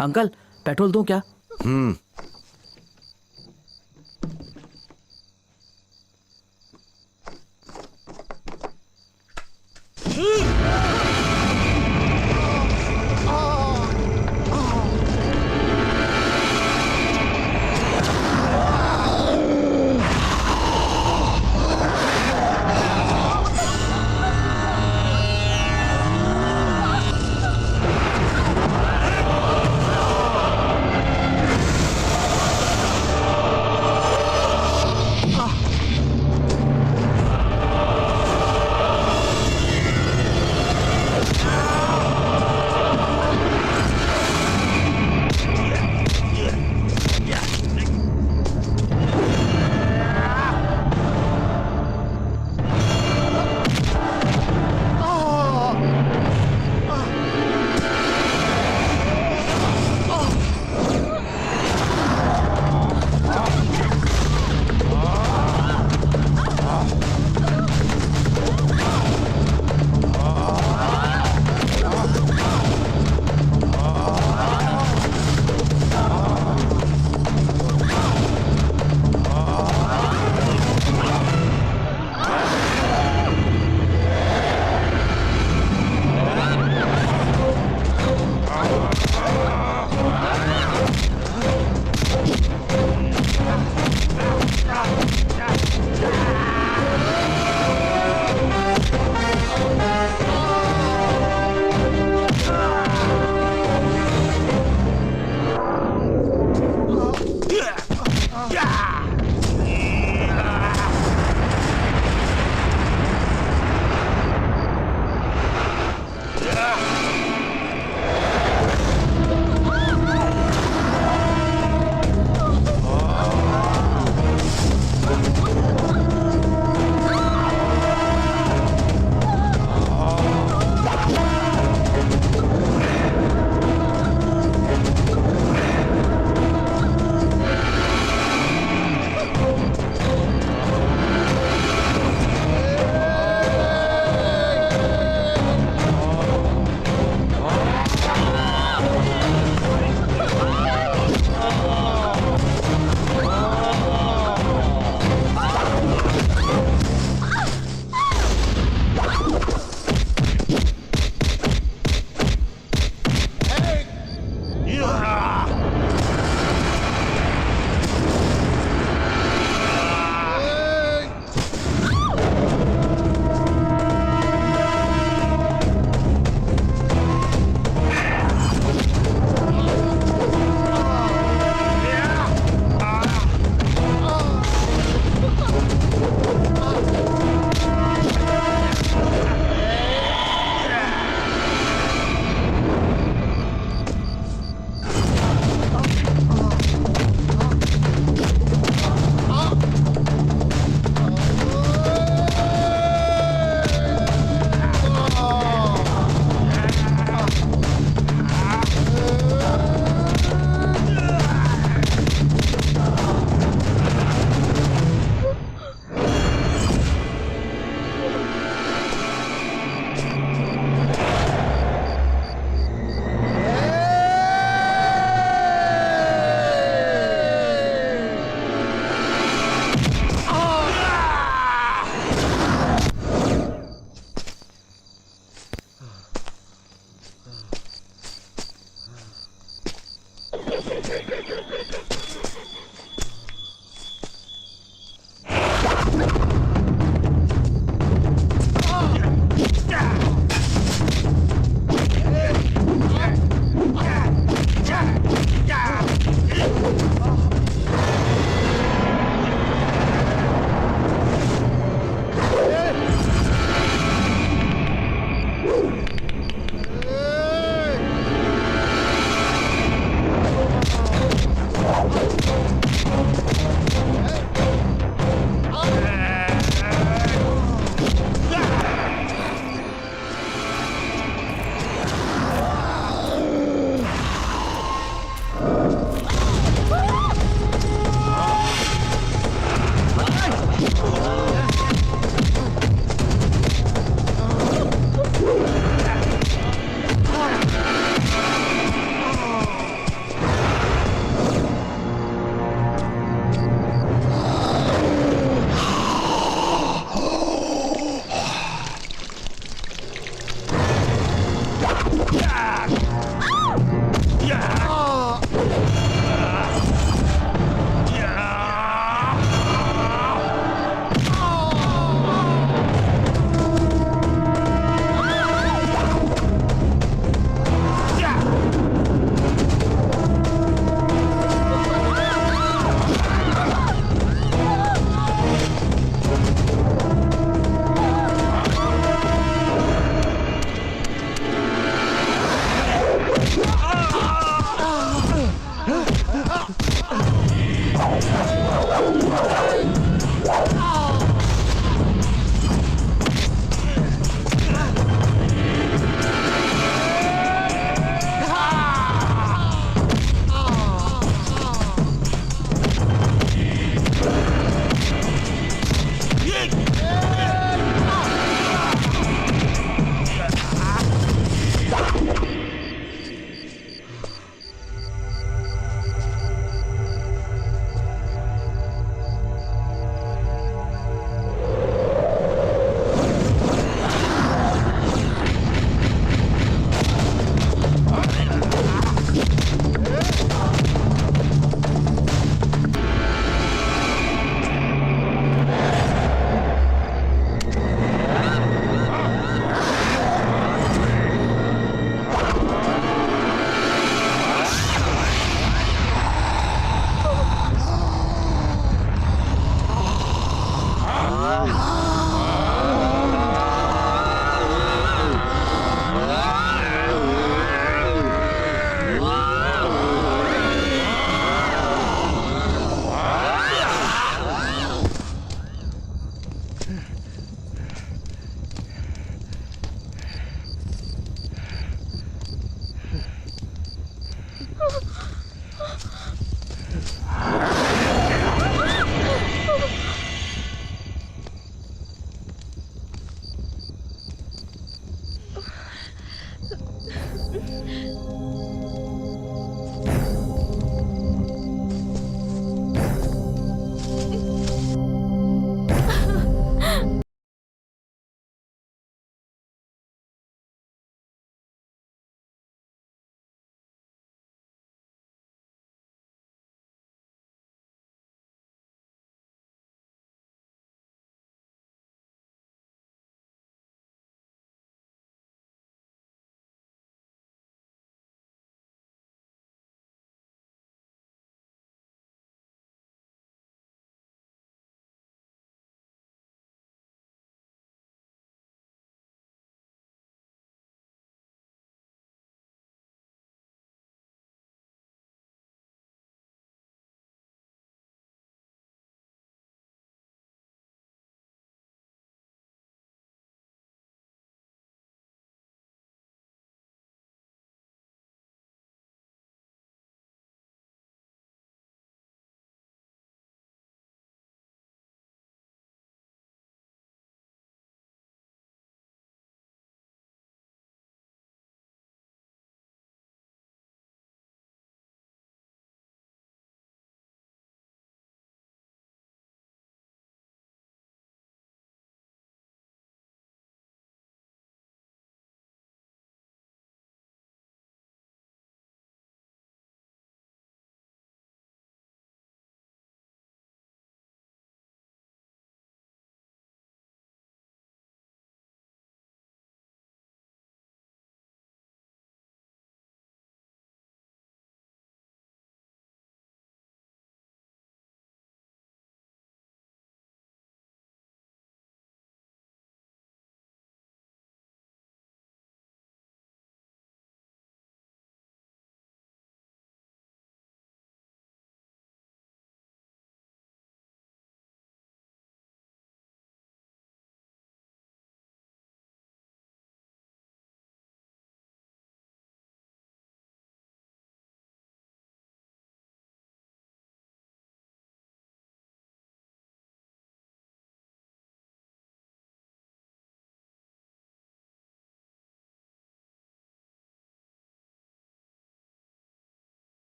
अंकल पेट्रोल दूं क्या?